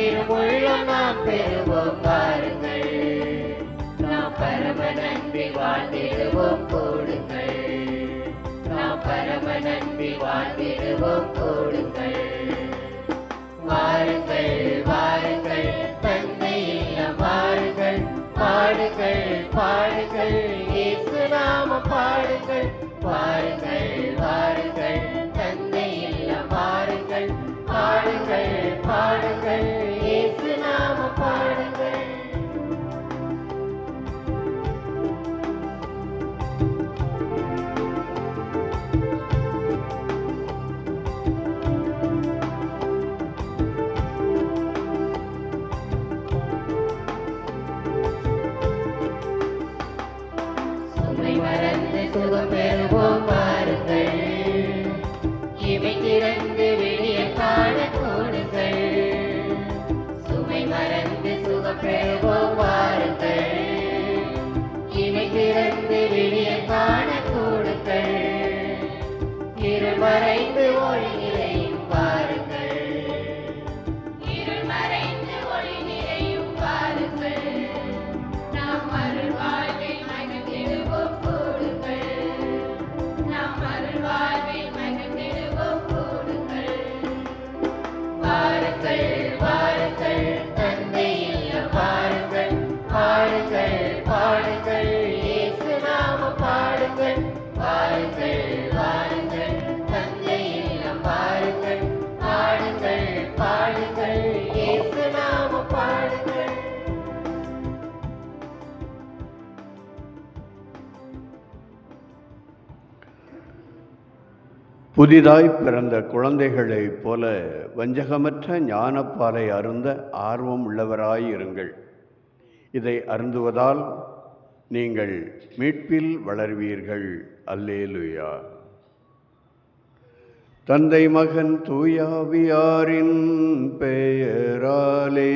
திருமுள்ளம் நாம் பெறுவோம் வாருங்கள். நாம் பரம நன்றி வாழ்ந்திடுவோம் கூடுங்கள். நாம் பரம நன்றி வாழ்ந்திடுவோம் கூடுங்கள். வாருங்கள் வாருங்கள் தந்தை இல்லம் வாருங்கள். பாடுங்கள் பாடுங்கள் இயேசு நாமம் பாடுங்கள். வாருங்கள் வாருங்கள் தந்தை இல்லம் வாருங்கள். பாடுங்கள் பாடுங்கள் இயேசு நாமம் பாடுங்கள். சுகம் பெறுவோம் வாருங்கள். இமை திறந்து வெளியே காண கூடுங்கள். சுமை மறந்து சுகம் பெறுவோம் வாருங்கள். இமை திறந்து வெளியே காண கூடுங்கள். இருள் மறைந்து ஒளி நிறையும் வாருங்கள். இருள் மறைந்து ஒளி நிறையும் வாருங்கள். நாம் அருள் வாழ்வில் மகிழ்ந்திடுவோம். வாருங்கள் வாருங்கள் தந்தை இல்லம் வாருங்கள். பாடுங்கள் பாடுங்கள் இயேசு நாமம் பாடுங்கள். வாருங்கள் வாருங்கள் தந்தை இல்லம் வாருங்கள். பாடுங்கள் பாடுங்கள் இயேசு நாமம் பாடுங்கள். புதிதாய் பிறந்த குழந்தைகளைப் போல வஞ்சகமற்ற ஞானப்பாலை அருந்த ஆர்வம் உள்ளவராயிருங்கள். இதை அருந்துவதால் நீங்கள் மீட்பில் வளர்வீர்கள். அல்லேலூயா. தந்தை மகன் தூயாவியாரின் பெயராலே.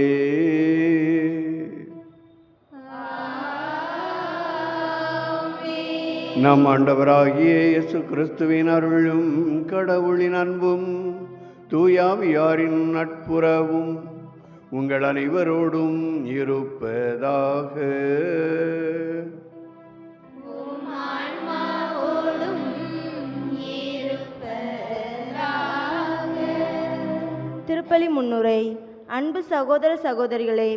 நம் ஆண்டவராகிய இயேசு கிறிஸ்துவின் அருளும் கடவுளின் அன்பும் தூயாவியாரின் நட்புறவும் உங்கள் அனைவரோடும் இருப்பதாக. திருப்பலி முன்னுரை. அன்பு சகோதர சகோதரிகளே,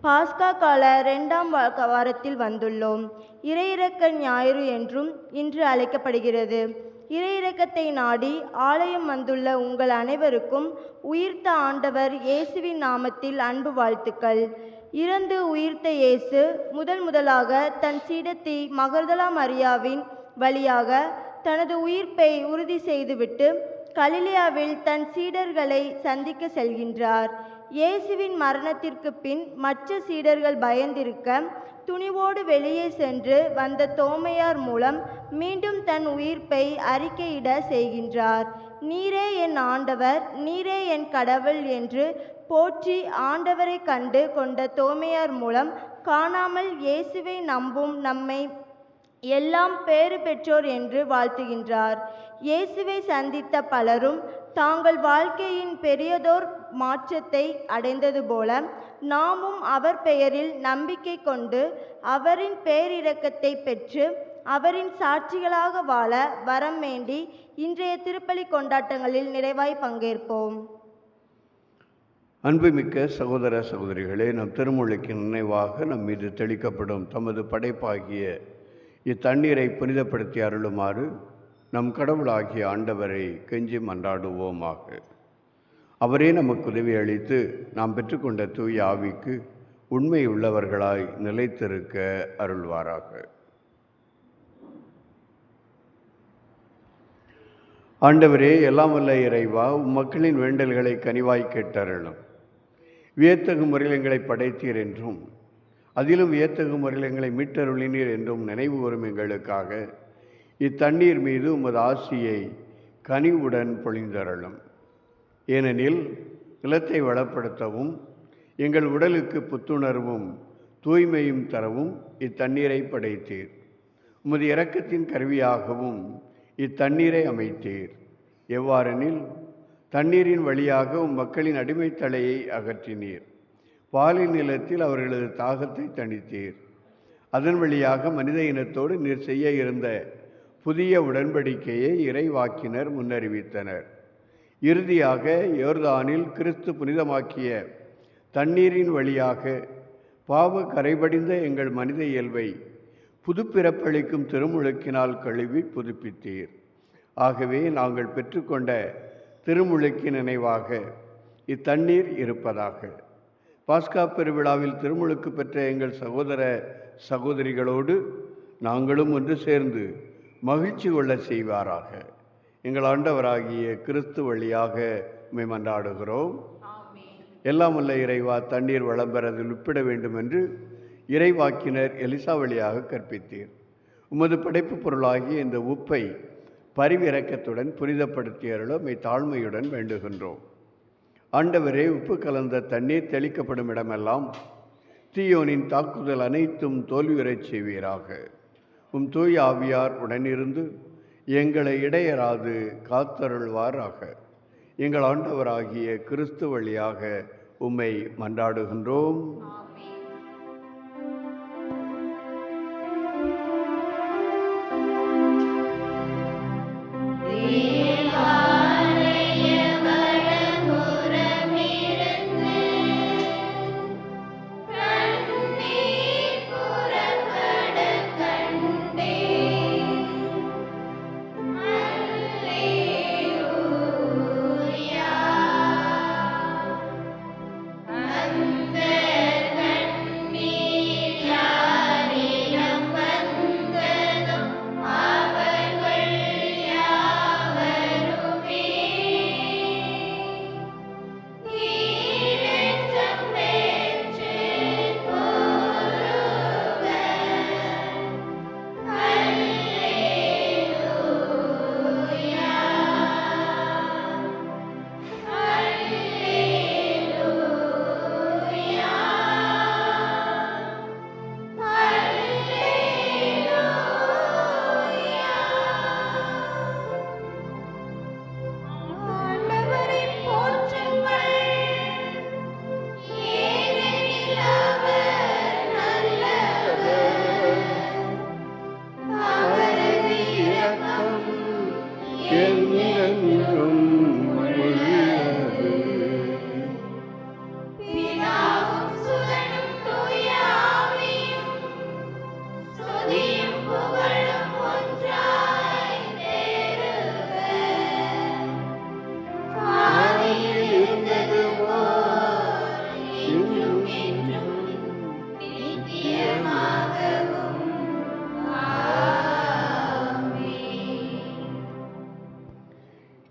பாஸ்கா கால 2ஆம் வாரத்தில் வந்துள்ளோம். இறையிறக்க ஞாயிறு என்றும் இன்று அழைக்கப்படுகிறது. இறையிறக்கத்தை நாடி ஆலயம் வந்துள்ள உங்கள் அனைவருக்கும் உயிர்த்த ஆண்டவர் இயேசுவின் நாமத்தில் அன்பு வாழ்த்துக்கள். இறந்து உயிர்த்த இயேசு முதலாக தன் சீடத்தி மகதலா மரியாவின் வழியாக தனது உயிர்ப்பை உறுதி செய்துவிட்டு கலிலேயாவில் தன் சீடர்களை சந்திக்க செல்கின்றார். இயேசுவின் மரணத்திற்கு பின் மற்ற சீடர்கள் பயந்திருக்க துணிவோடு வெளியே சென்று வந்த தோமையார் மூலம் மீண்டும் தன் உயிர்ப்பை அறிக்கையிட செய்கின்றார். நீரே என் ஆண்டவர், நீரே என் கடவுள் என்று போற்றி ஆண்டவரை கண்டு கொண்ட தோமையார் மூலம் காணாமல் இயேசுவை நம்பும் நம்மை எல்லாம் பேறு பெற்றோர் என்று வாழ்த்துகின்றார். இயேசுவை சந்தித்த பலரும் தாங்கள் வாழ்க்கையின் பெரியதோர் மாற்றத்தை அடைந்தது போல நாமும் அவர் பெயரில் நம்பிக்கை கொண்டு அவரின் பேரிரக்கத்தை பெற்று அவரின் சாட்சிகளாக வாழ வரம் வேண்டி இன்றைய திருப்பலி கொண்டாட்டங்களில் நிறைவாய் பங்கேற்போம். அன்புமிக்க சகோதர சகோதரிகளே, நம் திருமுழுக்கின் நினைவாக நம் மீது தெளிக்கப்படும் தமது படைப்பாகிய இத்தண்ணீரை புனிதப்படுத்தி அருளுமாறு நம் கடவுளாகிய ஆண்டவரை கெஞ்சி மன்றாடுவோமாக. அவரே நமக்கு உதவி அளித்து நாம் பெற்றுக்கொண்ட தூய ஆவிக்கு உண்மை உள்ளவர்களாய் நிலைத்திருக்க அருள்வாராக. ஆண்டவரே, எல்லாம் வல்ல இறைவா, மக்களின் வேண்டல்களை கனிவாய் கேட்டருளும். வியத்தகு முறையில் எங்களை படைத்தீர் என்றும் அதிலும் வியத்தகு முறையில் எங்களை மீட்டருளினீர் என்றும் நினைவு கூறும் எங்களுக்காக இத்தண்ணீர் மீது உமது ஆசியை கனிவுடன் பொழிந்தருளும். ஏனெனில் நிலத்தை வளப்படுத்தவும் எங்கள் உடலுக்கு புத்துணர்வும் தூய்மையும் தரவும் இத்தண்ணீரை படைத்தீர். உமது இரக்கத்தின் கருவியாகவும் இத்தண்ணீரை அமைத்தீர். எவ்வாறெனில் தண்ணீரின் வழியாக மக்களின் அடிமைத்தலையை அகற்றினீர். பாலின் நிலத்தில் அவர்களது தாகத்தை தணித்தீர். அதன் வழியாக மனித இனத்தோடு நீர் செய்ய இருந்த புதிய உடன்படிக்கையை இறைவாக்கினர் முன்னறிவித்தனர். இறுதியாக யோர்தானில் கிறிஸ்து புனிதமாக்கிய தண்ணீரின் வழியாக பாவ கரைபடிந்த எங்கள் மனித இயல்பை புதுப்பிறப்பளிக்கும் திருமுழுக்கினால் கழுவி புதுப்பித்தீர். ஆகவே நாங்கள் பெற்றுக்கொண்ட திருமுழுக்கின் நினைவாக இத்தண்ணீர் இருப்பதாக. பாஸ்கா பெருவிழாவில் திருமுழுக்கு பெற்ற எங்கள் சகோதர சகோதரிகளோடு நாங்களும் ஒன்று சேர்ந்து மகிழ்ச்சி கொள்ள செய்வாராக. எங்கள் ஆண்டவராகிய கிறிஸ்து வழியாக உம்மை மன்றாடுகிறோம். எல்லாம் வல்ல இறைவா, தண்ணீர் வளம் பெற அதில் உட்பிட வேண்டும் என்று இறைவாக்கினர் எலிசா வழியாக கற்பித்தீர். உமது படைப்பு பொருளாகிய இந்த உப்பை பரிவிரக்கத்துடன் புனிதப்படுத்திய அருள உம்மை தாழ்மையுடன் வேண்டுகின்றோம். ஆண்டவரே, உப்பு கலந்த தண்ணீர் தெளிக்கப்படும் இடமெல்லாம் தீயோனின் தாக்குதல் அனைத்தும் தோல்வியுறச் செய்வீராக. உம் தூய ஆவியார் உடனிருந்து எங்களை இடையராது காத்தருள்வாராக. எங்கள் ஆண்டவராகிய கிறிஸ்து வழியாக உம்மை மன்றாடுகின்றோம்.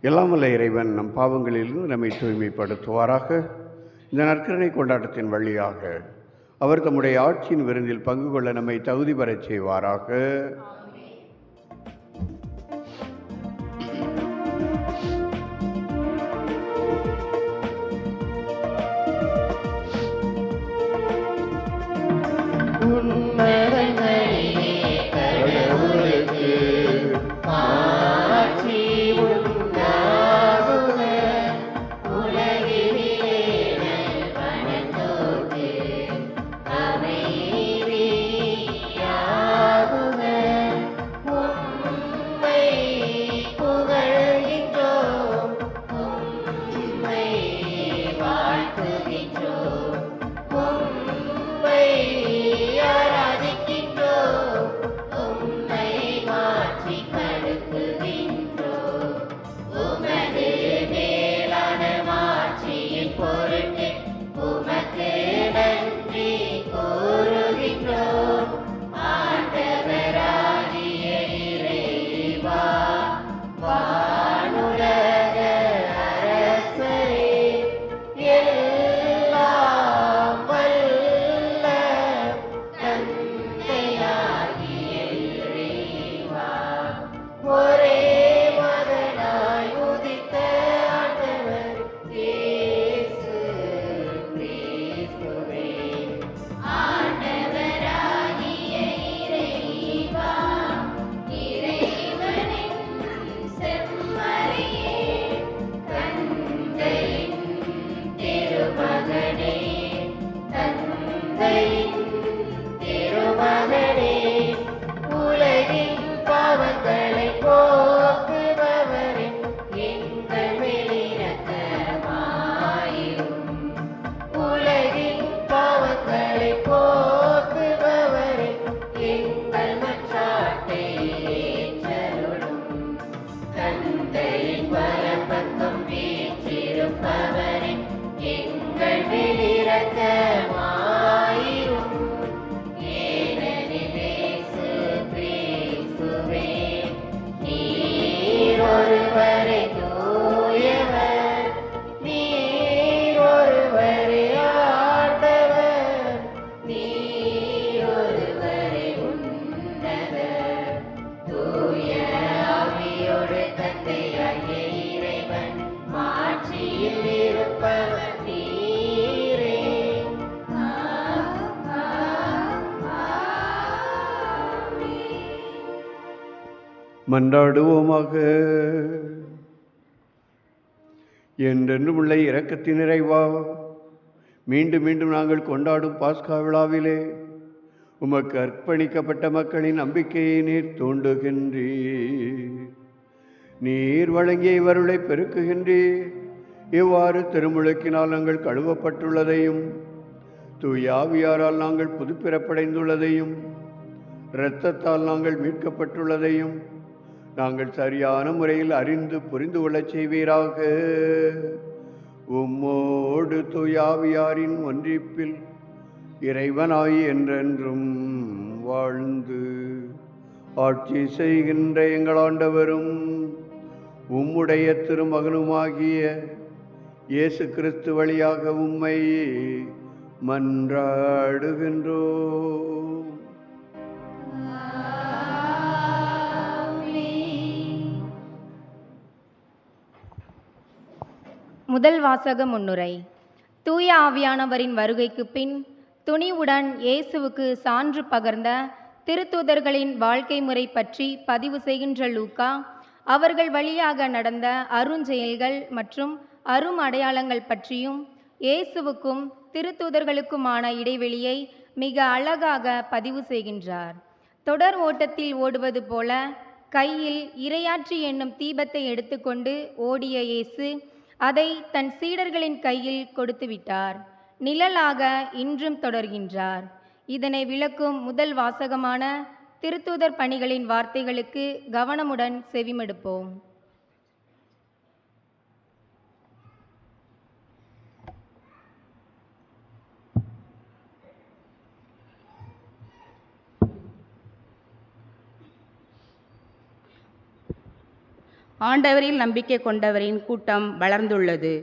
எல்லாம் வல்ல இறைவன் நம் பாவங்களிலிருந்து நம்மை தூய்மைப்படுத்துவாராக. இந்த நற்கருணை கொண்டாட்டத்தின் வழியாக அவர் தம்முடைய ஆட்சியின் விருந்தில் பங்கு கொள்ள நம்மை தகுதி பெறச் செய்வாராக. இரக்கமாயிரும். ஏனெனில் இயேசு கிறிஸ்துவே, நீர் ஒருவரே தூயவர், நீர் ஒருவரே ஆண்டவர், நீர் ஒருவரே உன்னதர். தூய ஆவியோடு தந்தையாகிய இறைவன் மாட்சியில் இருப்பவர் நீரே. மன்றாடுவோமாக. என்றென்றும் உள்ள இரக்கத்தின் நிறைவா, மீண்டும் மீண்டும் நாங்கள் கொண்டாடும் பாஸ்கா விழாவிலே உமக்கு அர்ப்பணிக்கப்பட்ட மக்களின் நம்பிக்கையை நீர் தூண்டுகின்றீர். நீர் வழங்கிய இவருளை பெருக்குகின்றீர். இவ்வாறு திருமுழுக்கினால் நாங்கள் கழுவப்பட்டுள்ளதையும், தூயாவியாரால் நாங்கள் புதுப்பிறப்படைந்துள்ளதையும், இரத்தத்தால் நாங்கள் மீட்கப்பட்டுள்ளதையும் நாங்கள் சரியான முறையில் அறிந்து புரிந்து கொள்ளச் செய்வீராக. உம்மோடு தூயாவியாரின் ஒன்றிப்பில் இறைவனாய் என்றென்றும் வாழ்ந்து ஆட்சி செய்கின்ற எங்கள் ஆண்டவரும் உம்முடைய திருமகனுமாகிய இயேசு கிறிஸ்து வழியாக உம்மை மன்றாடுகின்றோம். முதல் வாசக முன்னுரை. தூய ஆவியானவரின் வருகைக்கு பின் துணிவுடன் இயேசுவுக்கு சான்று பகர்ந்த திருத்தூதர்களின் வாழ்க்கை முறை பற்றி பதிவு செய்கின்ற லூக்கா, அவர்கள் வழியாக நடந்த அருஞ்செயல்கள் மற்றும் அரும் அடையாளங்கள் பற்றியும் இயேசுவுக்கும் திருத்தூதர்களுக்குமான இடைவெளியை மிக அழகாக பதிவு செய்கின்றார். தொடர் ஓட்டத்தில் ஓடுவது போல கையில் இறையாட்சி என்னும் தீபத்தை எடுத்துக்கொண்டு ஓடிய இயேசு அதை தன் சீடர்களின் கையில் கொடுத்துவிட்டார். நிழலாக இன்றும் தொடர்கின்றார். இதனை விளக்கும் முதல் வாசகமான திருத்தூதர் பணிகளின் வார்த்தைகளுக்கு கவனமுடன் செவிமடுப்போம். ஆண்டவரில் நம்பிக்கை கொண்டவரின் கூட்டம் வளர்ந்துள்ளது.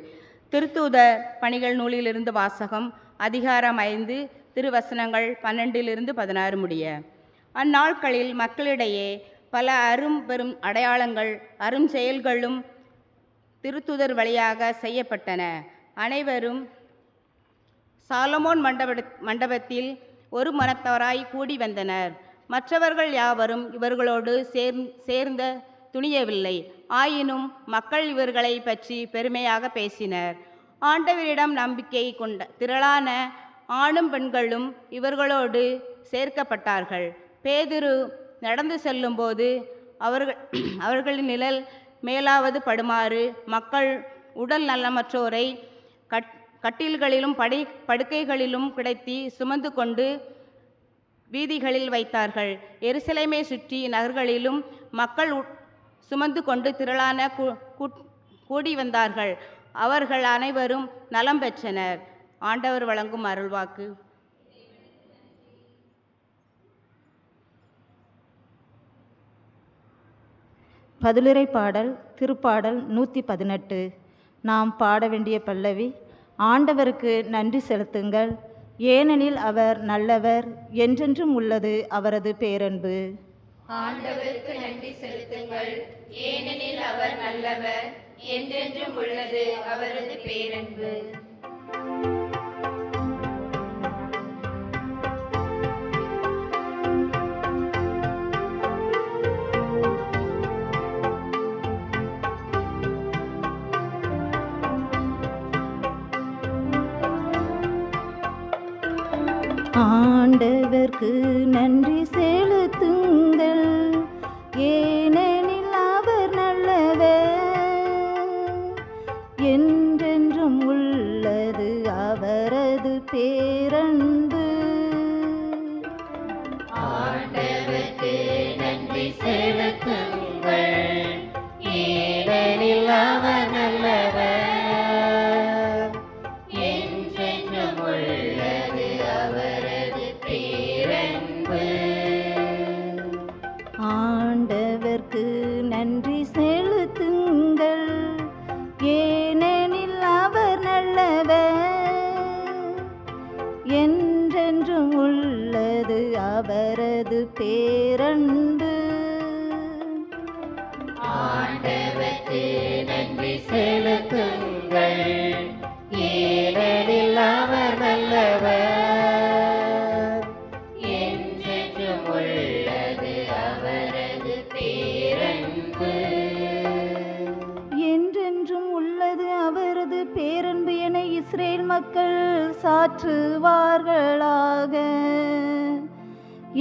திருத்தூதர் பணிகள் நூலிலிருந்து வாசகம். அதிகாரம் 5, திருவசனங்கள் 12-16 முடிய. அந்நாட்களில் மக்களிடையே பல அரும் பெரும் அடையாளங்கள் அரும் செயல்களும் திருத்தூதர் வழியாக செய்யப்பட்டன. அனைவரும் சாலமோன் மண்டபத்தில் ஒரு மனத்தவராய் கூடி வந்தனர். மற்றவர்கள் யாவரும் இவர்களோடு சேர்ந்த துணியவில்லை. ஆயினும் மக்கள் இவர்களை பற்றி பெருமையாக பேசினர். ஆண்டவரிடம் நம்பிக்கை கொண்ட திரளான ஆணும் பெண்களும் இவர்களோடு சேர்க்கப்பட்டார்கள். பேதுரு நடந்து செல்லும்போது அவர்களின் நிழல் மேலாவது படுமாறு மக்கள் உடல் நலமற்றோரை கட்டில்களிலும் படுக்கைகளிலும் கிடத்தி சுமந்து கொண்டு வீதிகளில் வைத்தார்கள். எருசலேமை சுற்றி நகர்களிலும் மக்கள் சுமந்து கொண்டு திரளான கூடி வந்தார்கள். அவர்கள் அனைவரும் நலம் பெற்றனர். ஆண்டவர் வழங்கும் அருள்வாக்கு. பதிலுரை பாடல் திருப்பாடல் 118. நாம் பாட வேண்டிய பல்லவி. ஆண்டவருக்கு நன்றி செலுத்துங்கள், ஏனெனில் அவர் நல்லவர், என்றென்றும் உள்ளது அவரது பேரன்பு. ஆண்டவருக்கு நன்றி செலுத்துங்கள், ஏனெனில் அவர் நல்லவர், என்றென்றும் உள்ளது அவரது பேரன்பு. ஆண்டவர்க்கு நன்றி செலுத்துங்கள், ஏனெனில் அவர் நல்லவர், என்றென்றும் உள்ளது அவரது பேரன்பு. ஆண்டவர்க்கு நன்றி செலுத்துங்கள், ஏனெனில் அவர் நல்லவர், என்றென்றும் உள்ளது என்றென்றும் உள்ளது அவரது பேரன்பு. ஆண்டவருக்கு நன்றி செலுத்துங்கள், ஏனெனில் அவர் நல்லவர். என்றென்றும் உள்ளது அவரது பேரன்பு. என்றென்றும் உள்ளது அவரது பேரன்பு என இஸ்ரேல் மக்கள் சாற்றுவார்களாக.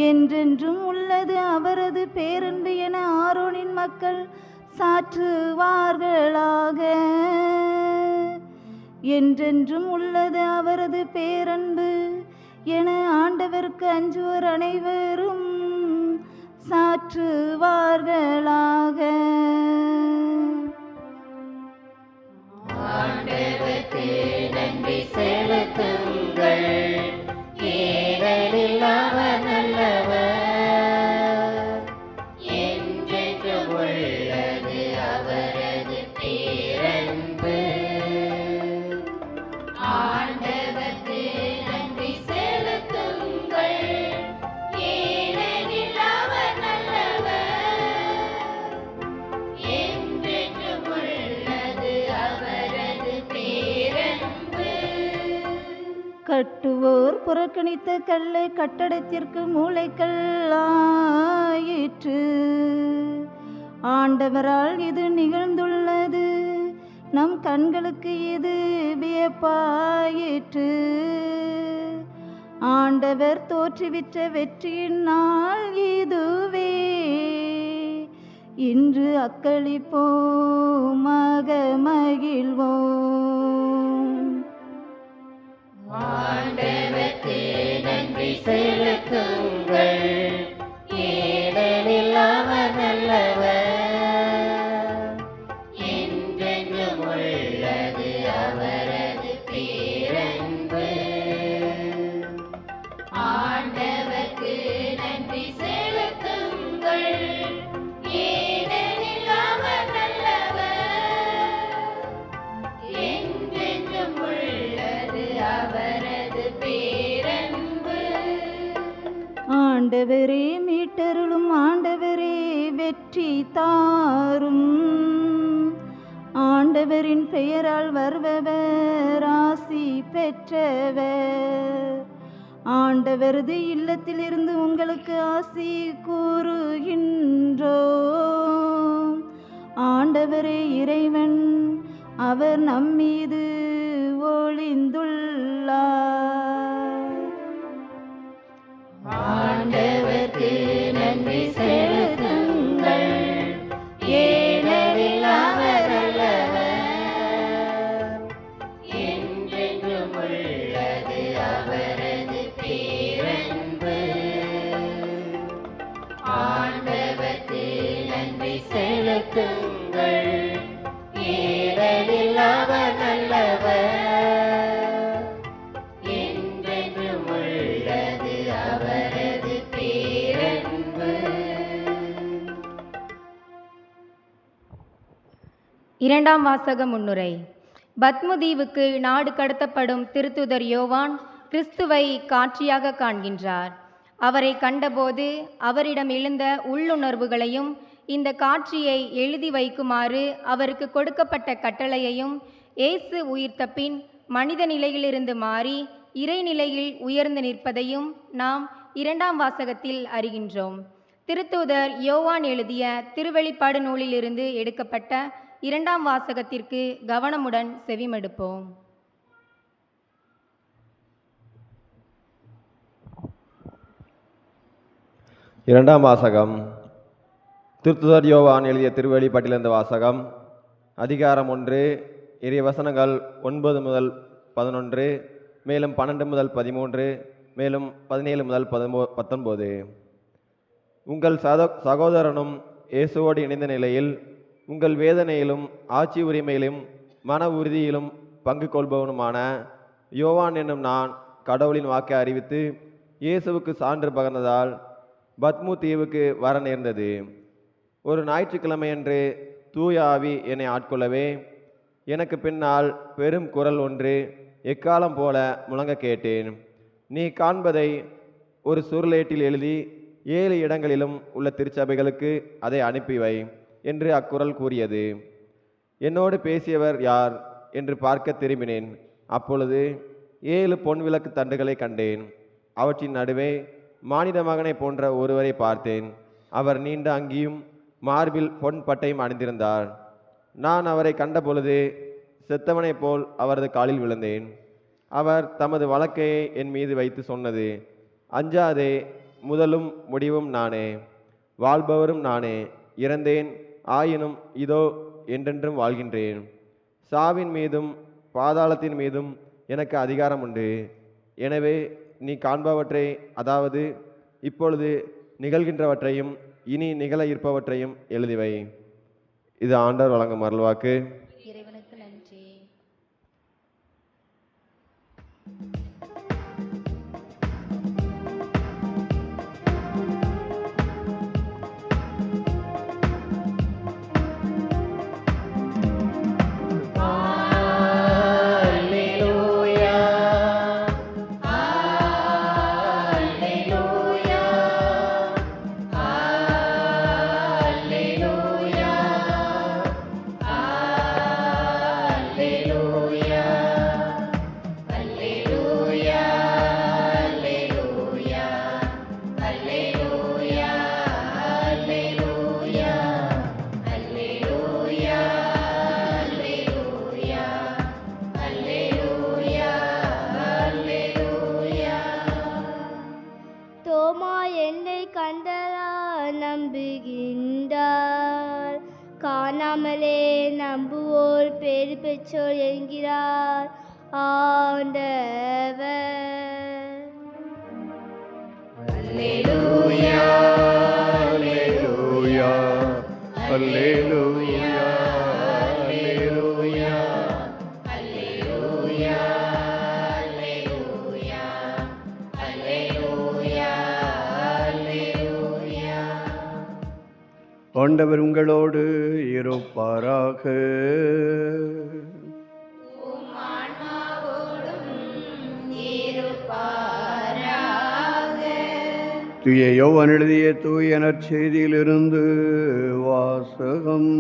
என்றென்றும் உள்ளது அவரது பேரன்பு என ஆரோனின் மக்கள் சாற்றுவார்களாக. என்றென்றும் உள்ளது அவரது பேரன்பு என ஆண்டவருக்கு அஞ்சுவோர் அனைவரும் சாற்றுவார்களாக. ஆண்டவருக்கு நன்றி செலுத்துங்கள், ஏனெனில் அவர் நல்லவர். என்றென்றும் உள்ளது அவரது பேரன்பு. ஆண்டவருக்கு நன்றி செலுத்துங்கள், ஏனெனில் அவர் நல்லவர். என்றென்றும் உள்ளது அவரது பேரன்பு. கட்டுவோர் புறக்கணித்த கல்லை கட்டடத்திற்கு மூளைக்கல்லாயிற்று. ஆண்டவரால் இது நிகழ்ந்துள்ளது, நம் கண்களுக்கு இது வியப்பாயிற்று. ஆண்டவர் தோற்றுவித்த வெற்றியின் நாள் இதுவே. இன்று அக்களிப்போம், மகிழ்வோம். ஆண்டவருக்கு நன்றி செலுத்துங்கள், ஏனெனில் அவர் நல்லவர். என்றென்றும் உள்ளது அவரது பேரன்பு. ஆண்டவருக்கு நன்றி செலுத்துங்கள், ஏனெனில் அவர் நல்லவர். என்றென்றும் உள்ளது அவரது பேரன்பு. ஆண்டவரே மீட்டருளும், ஆண்டவரே வெற்றி தாரும். ஆண்டவரின் பெயரால் வருபவர் ஆசி பெற்றவர். ஆண்டவரது இல்லத்திலிருந்து உங்களுக்கு ஆசி கூறுகின்றோம். ஆண்டவரே இறைவன், அவர் நம்மீது ஒளிந்துள்ளார். ஆண்டவருக்கு நன்றி செலுத்துங்கள், ஏனெனில் அவர் நல்லவர். என்றென்றும் உள்ளது அவரது பேரன்பு. ஆண்டவருக்கு நன்றி செலுத்துங்கள், ஏனெனில் அவர் நல்லவர். என்றென்றும் உள்ளது அவரது பேரன்பு. இரண்டாம் வாசக முன்னுரை. பத்மு தீவுக்கு நாடு கடத்தப்படும் திருத்துதர் யோவான் கிறிஸ்துவை காட்சியாக காண்கின்றார். அவரை கண்டபோது அவரிடம் எழுந்த உள்ளுணர்வுகளையும் இந்த காட்சியை எழுதி வைக்குமாறு அவருக்கு கொடுக்கப்பட்ட கட்டளையையும் இயேசு உயிர்த்த பின் மனித நிலையிலிருந்து மாறி இறைநிலையில் உயர்ந்து நிற்பதையும் நாம் இரண்டாம் வாசகத்தில் அறிகின்றோம். திருத்தூதர் யோவான் எழுதிய திருவெளிப்பாடு நூலிலிருந்து எடுக்கப்பட்ட இரண்டாம் வாசகத்திற்கு கவனமுடன் செவிமடுப்போம். இரண்டாம் வாசகம். திருத்துதர் யோவான் எழுதிய திருவெளிப்பாட்டிலிருந்த வாசகம். அதிகாரம் 1, இறை வசனங்கள் 9 முதல் 11, மேலும் 12 முதல் 13, மேலும் 17 முதல் 19. உங்கள் சகோதரனும் இயேசுவோடு இணைந்த நிலையில் உங்கள் வேதனையிலும் ஆட்சி உரிமையிலும் மன உறுதியிலும் பங்கு கொள்பவனுமான யோவான் என்னும் நான் கடவுளின் வாக்கை அறிவித்து இயேசுவுக்கு சான்று பகர்ந்ததால் பத்மு தீவுக்கு வர நேர்ந்தது. ஒரு ஞாயிற்றுக்கிழமையன்று தூய ஆவி என்னை ஆட்கொள்ளவே எனக்கு பின்னால் பெரும் குரல் ஒன்று எக்காலம் போல முழங்க கேட்டேன். நீ காண்பதை ஒரு சுருளேட்டில் எழுதி 7 இடங்களிலும் உள்ள திருச்சபைகளுக்கு அதை அனுப்பி வை என்று அக்குரல் கூறியது. என்னோடு பேசியவர் யார் என்று பார்க்க திரும்பினேன். அப்பொழுது 7 பொன் விளக்கு தண்டுகளை கண்டேன். அவற்றின் நடுவே மானிட மகனை போன்ற ஒருவரை பார்த்தேன். அவர் நீண்ட அங்கியும் மார்பில் பொன் பட்டையும் அணிந்திருந்தார். நான் அவரை கண்டபொழுது செத்தவனைப் போல் அவரது காலில் விழுந்தேன். அவர் தமது வழக்கையை என் மீது வைத்து சொன்னது, அஞ்சாதே, முதலும் முடிவும் நானே, வாழ்பவரும் நானே. இறந்தேன், ஆயினும் இதோ என்றென்றும் வாழ்கின்றேன். சாவின் மீதும் பாதாளத்தின் மீதும் எனக்கு அதிகாரம் உண்டு. எனவே நீ காண்பவற்றை, அதாவது இப்பொழுது நிகழ்கின்றவற்றையும் இனி நிகழ இருப்பவற்றையும் எழுதிவை. இது ஆண்டவர் வழங்கும் அருள்வாக்கு. இறைவனுக்கு நன்றி. தோமா என்னை கண்டரா நம்புகின்றார், காணாமலே நம்புவோர் பேறு பெற்றோர் என்கிறார் ஆண்டவர். அல்லேலூயா, அல்லேலூயா, அல்லேலூயா, அல்லேலூயா. ஆண்டவர் உங்களோடு இருப்பாராக. தூய யோவான் எழுதிய தூய நற்செய்தியிலிருந்து வாசகம்.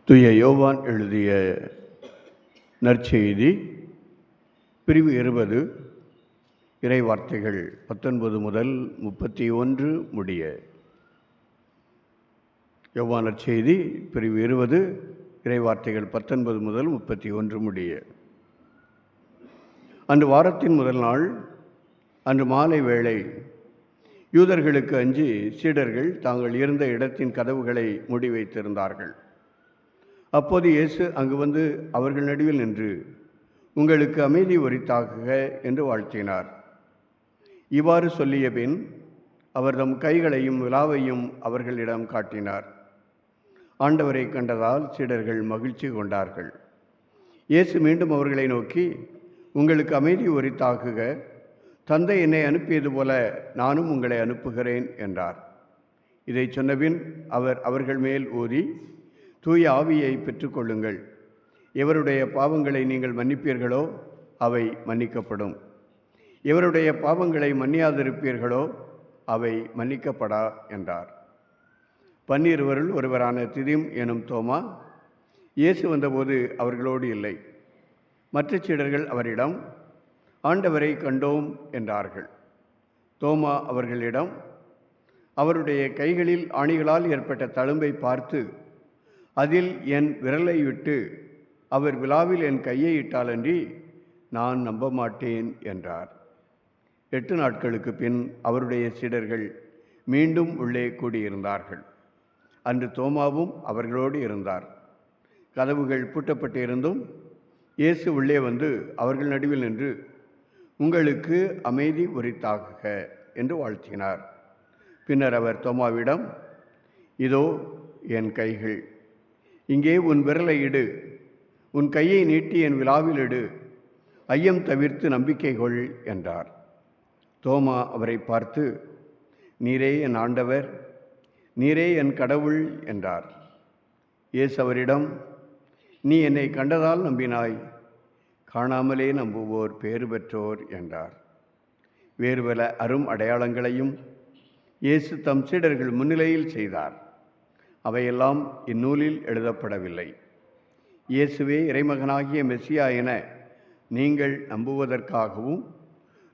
தூய யோவான் எழுதிய நற்செய்தி பிரிவு 20 இறை வார்த்தைகள் 19 முதல் 31 முடிய. யோவான் நற்செய்தி பிரிவு 20 இறை வார்த்தைகள் 19 முதல் 31 முடிய. அன்று வாரத்தின் முதல் நாள், அன்று மாலை வேளை, யூதர்களுக்கு அஞ்சி சீடர்கள் தாங்கள் இருந்த இடத்தின் கதவுகளை மூடி வைத்திருந்தார்கள். அப்போது இயேசு அங்கு வந்து அவர்கள் நடுவில் நின்று, உங்களுக்கு அமைதி உரித்தாகுக என்று வாழ்த்தினார். இவ்வாறு சொல்லிய பின் அவர் தம் கைகளையும் விலாவையும் அவர்களிடம் காட்டினார். ஆண்டவரை கண்டதால் சீடர்கள் மகிழ்ச்சி கொண்டார்கள். இயேசு மீண்டும் அவர்களை நோக்கி, உங்களுக்கு அமைதி உரித்தாகுக, தந்தை என்னை அனுப்பியது போல நானும் உங்களை அனுப்புகிறேன் என்றார். இதை சொன்னபின் அவர் அவர்கள் மேல் ஊதி, தூய ஆவியை பெற்றுக்கொள்ளுங்கள். எவருடைய பாவங்களை நீங்கள் மன்னிப்பீர்களோ அவை மன்னிக்கப்படும், எவருடைய பாவங்களை மன்னியாதிருப்பீர்களோ அவை மன்னிக்கப்படா என்றார். 12 ஒருவரான திதிம் எனும் தோமா இயேசு வந்தபோது அவர்களோடு இல்லை. மற்ற சீடர்கள் அவரிடம், ஆண்டவரை கண்டோம் என்றார்கள். தோமா அவர்களிடம், அவருடைய கைகளில் ஆணிகளால் ஏற்பட்ட தழும்பை பார்த்து அதில் என் விரலை விட்டு அவர் விலாவில் என் கையை இட்டாலன்றி நான் நம்ப மாட்டேன் என்றார். 8 நாட்களுக்கு பின் அவருடைய சீடர்கள் மீண்டும் உள்ளே கூடியிருந்தார்கள். அன்று தோமாவும் அவர்களோடு இருந்தார். கதவுகள் பூட்டப்பட்டு இருந்தும் இயேசு உள்ளே வந்து அவர்கள் நடுவில் நின்று, உங்களுக்கு அமைதி உரித்தாகுக என்று வாழ்த்தினார். பின்னர் அவர் தோமாவிடம், இதோ என் கைகள், இங்கே உன் விரலை இடு, உன் கையை நீட்டி என் விலாவில் இடு, ஐயம் தவிர்த்து நம்பிக்கை கொள் என்றார். தோமா அவரை பார்த்து, நீரே என் ஆண்டவர், நீரே என் கடவுள் என்றார். இயேசு அவரிடம், நீ என்னை கண்டதால் நம்பினாய், காணாமலே நம்புவோர் பேறு பெற்றோர் என்றார். வேறு பல அரும் அடையாளங்களையும் இயேசு தம் சீடர்கள் முன்னிலையில் செய்தார். அவையெல்லாம் இந்நூலில் எழுதப்படவில்லை. இயேசுவே இறைமகனாகிய மெசியா என நீங்கள் நம்புவதற்காகவும்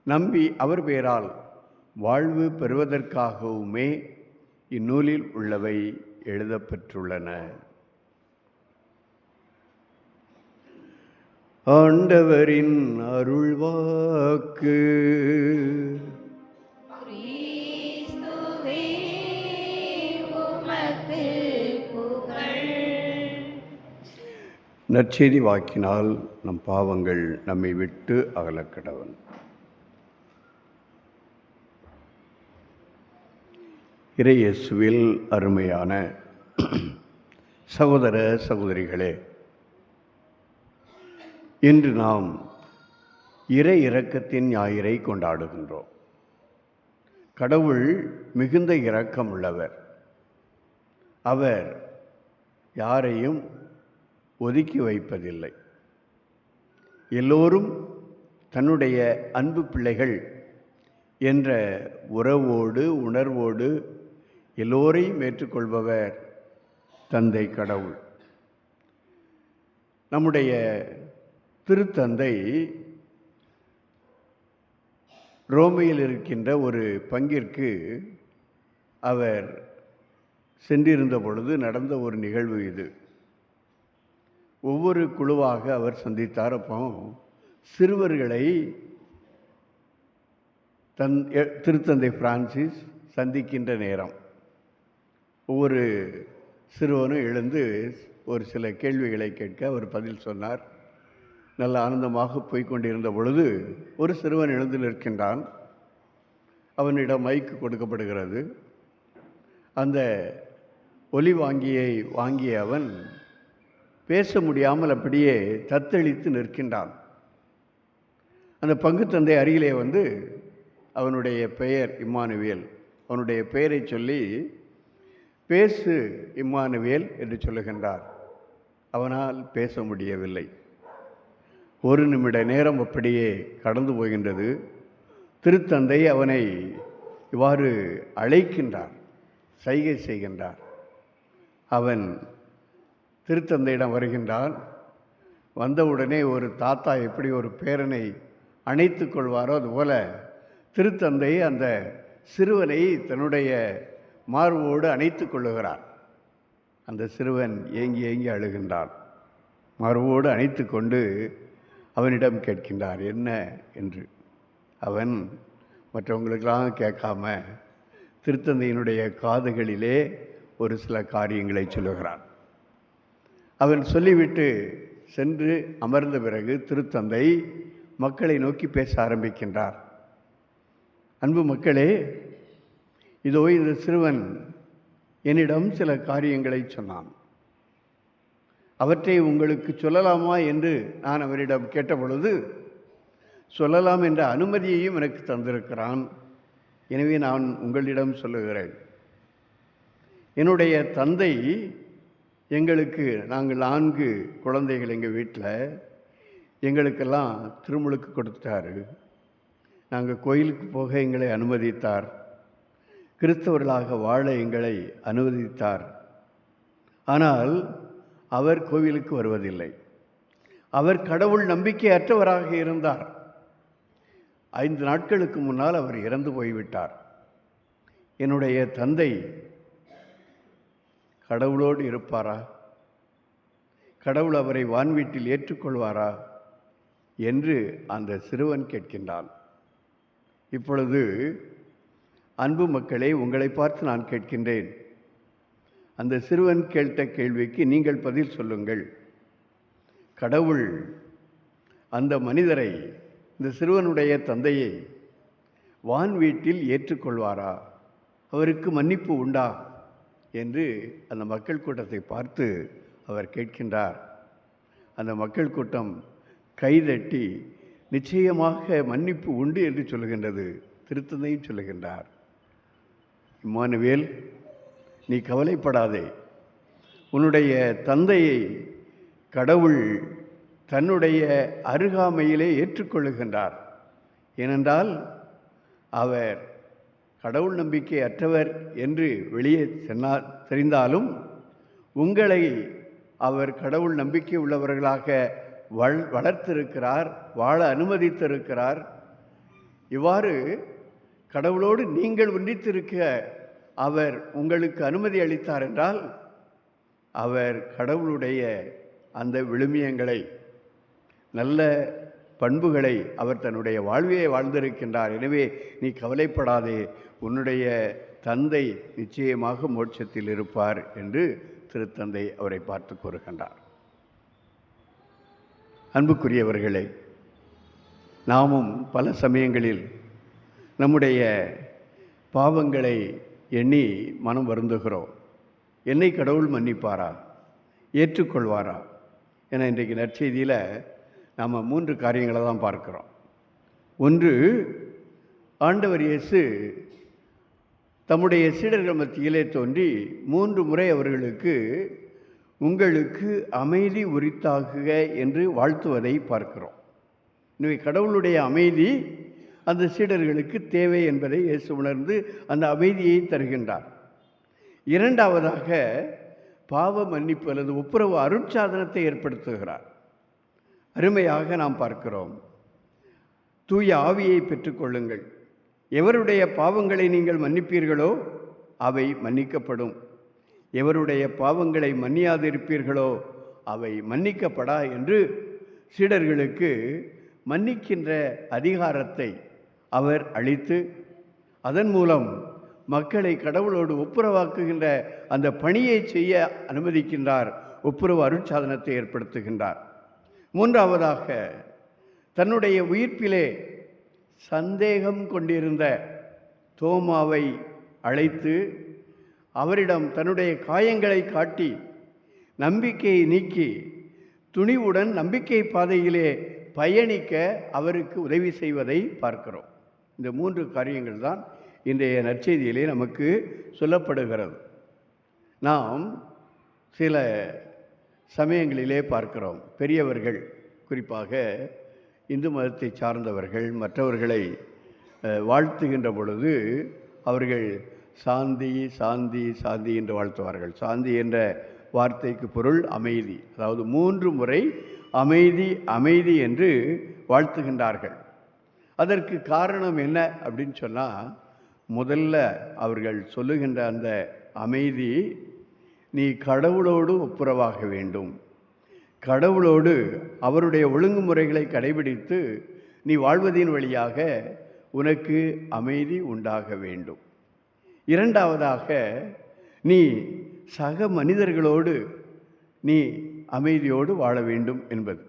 நம்பி அவர் பெயரால் வாழ்வு பெறுவதற்காகவுமே இந்நூலில் உள்ளவை எழுதப்பெற்றுள்ளன. ஆண்டவரின் அருள்வாக்கு. கிறிஸ்துவே உமக்கு புகழ். நற்செய்தி வாக்கினால் நம் பாவங்கள் நம்மை விட்டு அகலக்கடவன். இறையேசுவில் அருமையான சகோதர சகோதரிகளே, இன்று நாம் இறை இரக்கத்தின் ஞாயிறை கொண்டாடுகின்றோம். கடவுள் மிகுந்த இரக்கம் உள்ளவர். அவர் யாரையும் ஒதுக்கி வைப்பதில்லை. எல்லோரும் தன்னுடைய அன்பு பிள்ளைகள் என்ற உறவோடு உணர்வோடு எல்லோரையும் ஏற்றுக்கொள்பவர் தந்தை கடவுள். நம்முடைய திருத்தந்தை ரோமையில் இருக்கின்ற ஒரு பங்கிற்கு அவர் சென்றிருந்த பொழுது நடந்த ஒரு நிகழ்வு இது. ஒவ்வொரு குழுவாக அவர் சந்தித்தார். அப்போ சிறுவர்களை திருத்தந்தை பிரான்சிஸ் சந்திக்கின்ற நேரம் ஒவ்வொரு சிறுவனும் எழுந்து ஒரு சில கேள்விகளை கேட்க அவர் பதில் சொன்னார். நல்ல ஆனந்தமாக போய்கொண்டிருந்த பொழுது ஒரு சிறுவன் எழுந்து நிற்கின்றான். அவனிடம் மைக்கு கொடுக்கப்படுகிறது. அந்த ஒலி வாங்கிய அவன் பேச முடியாமல் அப்படியே தத்தளித்து நிற்கின்றான். அந்த பங்கு தந்தை அருகிலே வந்து அவனுடைய பெயர் இம்மானுவேல், அவனுடைய பெயரை சொல்லி பேசு இம்மானுவேல் என்று சொல்லுகின்றார். அவனால் பேச முடியவில்லை. ஒரு நிமிட நேரம் அப்படியே கடந்து போகின்றது. திருத்தந்தை அவனை இவ்வாறு அழைக்கின்றார், சைகை செய்கின்றார். அவன் திருத்தந்தையிடம் வருகின்றான். வந்தவுடனே ஒரு தாத்தா எப்படி ஒரு பேரனை அணைத்து கொள்வாரோ அதுபோல திருத்தந்தை அந்த சிறுவனை தன்னுடைய மார்போடு அணைத்து கொள்ளுகிறார். அந்த சிறுவன் ஏங்கி ஏங்கி அழுகின்றான். மார்போடு அணைத்து கொண்டு அவனிடம் கேட்கின்றார் என்ன என்று. அவன் மற்றவங்களுக்கெல்லாம் கேட்காம திருத்தந்தையினுடைய காதுகளிலே ஒரு சில காரியங்களை சொல்லுகிறான். அவன் சொல்லிவிட்டு சென்று அமர்ந்த பிறகு திருத்தந்தை மக்களை நோக்கி பேச ஆரம்பிக்கின்றார். அன்பு மக்களே, இதோ இந்த சிறுவன் என்னிடம் சில காரியங்களை சொன்னான். அவற்றை உங்களுக்கு சொல்லலாமா என்று நான் அவரிடம் கேட்டபொழுது சொல்லலாம் என்ற அனுமதியையும் எனக்கு தந்திருக்கிறான். எனவே நான் உங்களிடம் சொல்லுகிறேன். என்னுடைய தந்தை நாங்கள் 4 குழந்தைகள் எங்கள் வீட்டில், எங்களுக்கெல்லாம் திருமுழுக்கு கொடுத்தாரு. நாங்கள் கோயிலுக்கு போக எங்களை அனுமதித்தார். கிறிஸ்தவர்களாக வாழ எங்களை அனுமதித்தார். ஆனால் அவர் கோவிலுக்கு வருவதில்லை. அவர் கடவுள் நம்பிக்கையற்றவராக இருந்தார். 5 நாட்களுக்கு முன்னால் அவர் இறந்து போய்விட்டார். என்னுடைய தந்தை கடவுளோடு இருப்பாரா? கடவுள் அவரை வான்வீட்டில் ஏற்றுக்கொள்வாரா என்று அந்த சிறுவன் கேட்கின்றான். இப்பொழுது அன்பு மக்களே, உங்களை பார்த்து நான் கேட்கின்றேன். அந்த சிறுவன் கேட்ட கேள்விக்கு நீங்கள் பதில் சொல்லுங்கள். கடவுள் அந்த மனிதரை, இந்த சிறுவனுடைய தந்தையை வான் வீட்டில் ஏற்றுக்கொள்வாரா? அவருக்கு மன்னிப்பு உண்டா என்று அந்த மக்கள் கூட்டத்தை பார்த்து அவர் கேட்கின்றார். அந்த மக்கள் கூட்டம் கைதட்டி நிச்சயமாக மன்னிப்பு உண்டு என்று சொல்லுகின்றது. திருத்தந்தையும் சொல்லுகின்றார், இம்மானுவேல், நீ கவலைப்படாதே, உன்னுடைய தந்தையை கடவுள் தன்னுடைய அருகாமையிலே ஏற்றுக்கொள்ளுகின்றார். ஏனென்றால் அவர் கடவுள் நம்பிக்கை அற்றவர் என்று வெளியே தெரிந்தாலும் உங்களை அவர் கடவுள் நம்பிக்கை உள்ளவர்களாக வளர்த்திருக்கிறார், வாழ அனுமதித்திருக்கிறார். இவ்வாறு கடவுளோடு நீங்கள் ஒன்றித்திருக்க அவர் உங்களுக்கு அனுமதி அளித்தார் என்றால் அவர் கடவுளுடைய அந்த விழுமியங்களை, நல்ல பண்புகளை அவர் தன்னுடைய வாழ்வியை வாழ்ந்திருக்கின்றார். எனவே நீ கவலைப்படாதே, உன்னுடைய தந்தை நிச்சயமாக மோட்சத்தில் இருப்பார் என்று திருத்தந்தை அவரை பார்த்து கூறுகின்றார். அன்புக்குரியவர்களே, நாமும் பல சமயங்களில் நம்முடைய பாவங்களை எண்ணி மனம் வருந்துகிறோம். என்னை கடவுள் மன்னிப்பாரா, ஏற்றுக்கொள்வாரா என இன்றைக்கு நற்செய்தியில் நாம் 3 காரியங்களை தான் பார்க்கிறோம். ஒன்று, ஆண்டவர் இயேசு தம்முடைய சீடர்கள் மத்தியிலே தோன்றி 3 முறை அவர்களுக்கு உங்களுக்கு அமைதி உரித்தாகுக என்று வாழ்த்துவதை பார்க்கிறோம். எனவே கடவுளுடைய அமைதி அந்த சீடர்களுக்கு தேவை என்பதை இயேசு உணர்ந்து அந்த அமைதியை தருகின்றார். இரண்டாவதாக பாவ மன்னிப்பு அல்லது ஒப்புரவு அருட்சாதனத்தை ஏற்படுத்துகிறார். அருமையாக நாம் பார்க்கிறோம், தூய ஆவியை பெற்றுக்கொள்ளுங்கள், எவருடைய பாவங்களை நீங்கள் மன்னிப்பீர்களோ அவை மன்னிக்கப்படும், எவருடைய பாவங்களை மன்னியாதிருப்பீர்களோ அவை மன்னிக்கப்படா என்று சீடர்களுக்கு மன்னிக்கின்ற அதிகாரத்தை அவர் அளித்து அதன் மூலம் மக்களை கடவுளோடு ஒப்புரவாக்குகின்ற அந்த பணியை செய்ய அனுமதிக்கின்றார். ஒப்புரவு அருட்சாதனத்தை ஏற்படுத்துகின்றார். மூன்றாவதாக, தன்னுடைய உயிர்ப்பிலே சந்தேகம் கொண்டிருந்த தோமாவை அழைத்து அவரிடம் தன்னுடைய காயங்களை காட்டி நம்பிக்கையை நீக்கி துணிவுடன் நம்பிக்கை பாதையிலே பயணிக்க அவருக்கு உதவி செய்வதை பார்க்கிறோம். இந்த 3 காரியங்கள் தான் இன்றைய நற்செய்தியிலே நமக்கு சொல்லப்படுகிறது. நாம் சில சமயங்களிலே பார்க்கிறோம், பெரியவர்கள், குறிப்பாக இந்து மதத்தை சார்ந்தவர்கள் மற்றவர்களை வாழ்த்துகின்ற பொழுது அவர்கள் சாந்தி சாந்தி சாந்தி என்று வாழ்த்துவார்கள். சாந்தி என்ற வார்த்தைக்கு பொருள் அமைதி. அதாவது 3 முறை அமைதி அமைதி என்று வாழ்த்துகின்றார்கள். அதற்கு காரணம் என்ன அப்படின்னு சொன்னால், முதல்ல அவர்கள் சொல்லுகின்ற அந்த அமைதி, நீ கடவுளோடு ஒப்புரவாக வேண்டும், கடவுளோடு அவருடைய ஒழுங்குமுறைகளை கடைபிடித்து நீ வாழ்வதின் வழியாக உனக்கு அமைதி உண்டாக வேண்டும். இரண்டாவதாக, நீ சக மனிதர்களோடு நீ அமைதியோடு வாழ வேண்டும் என்பது.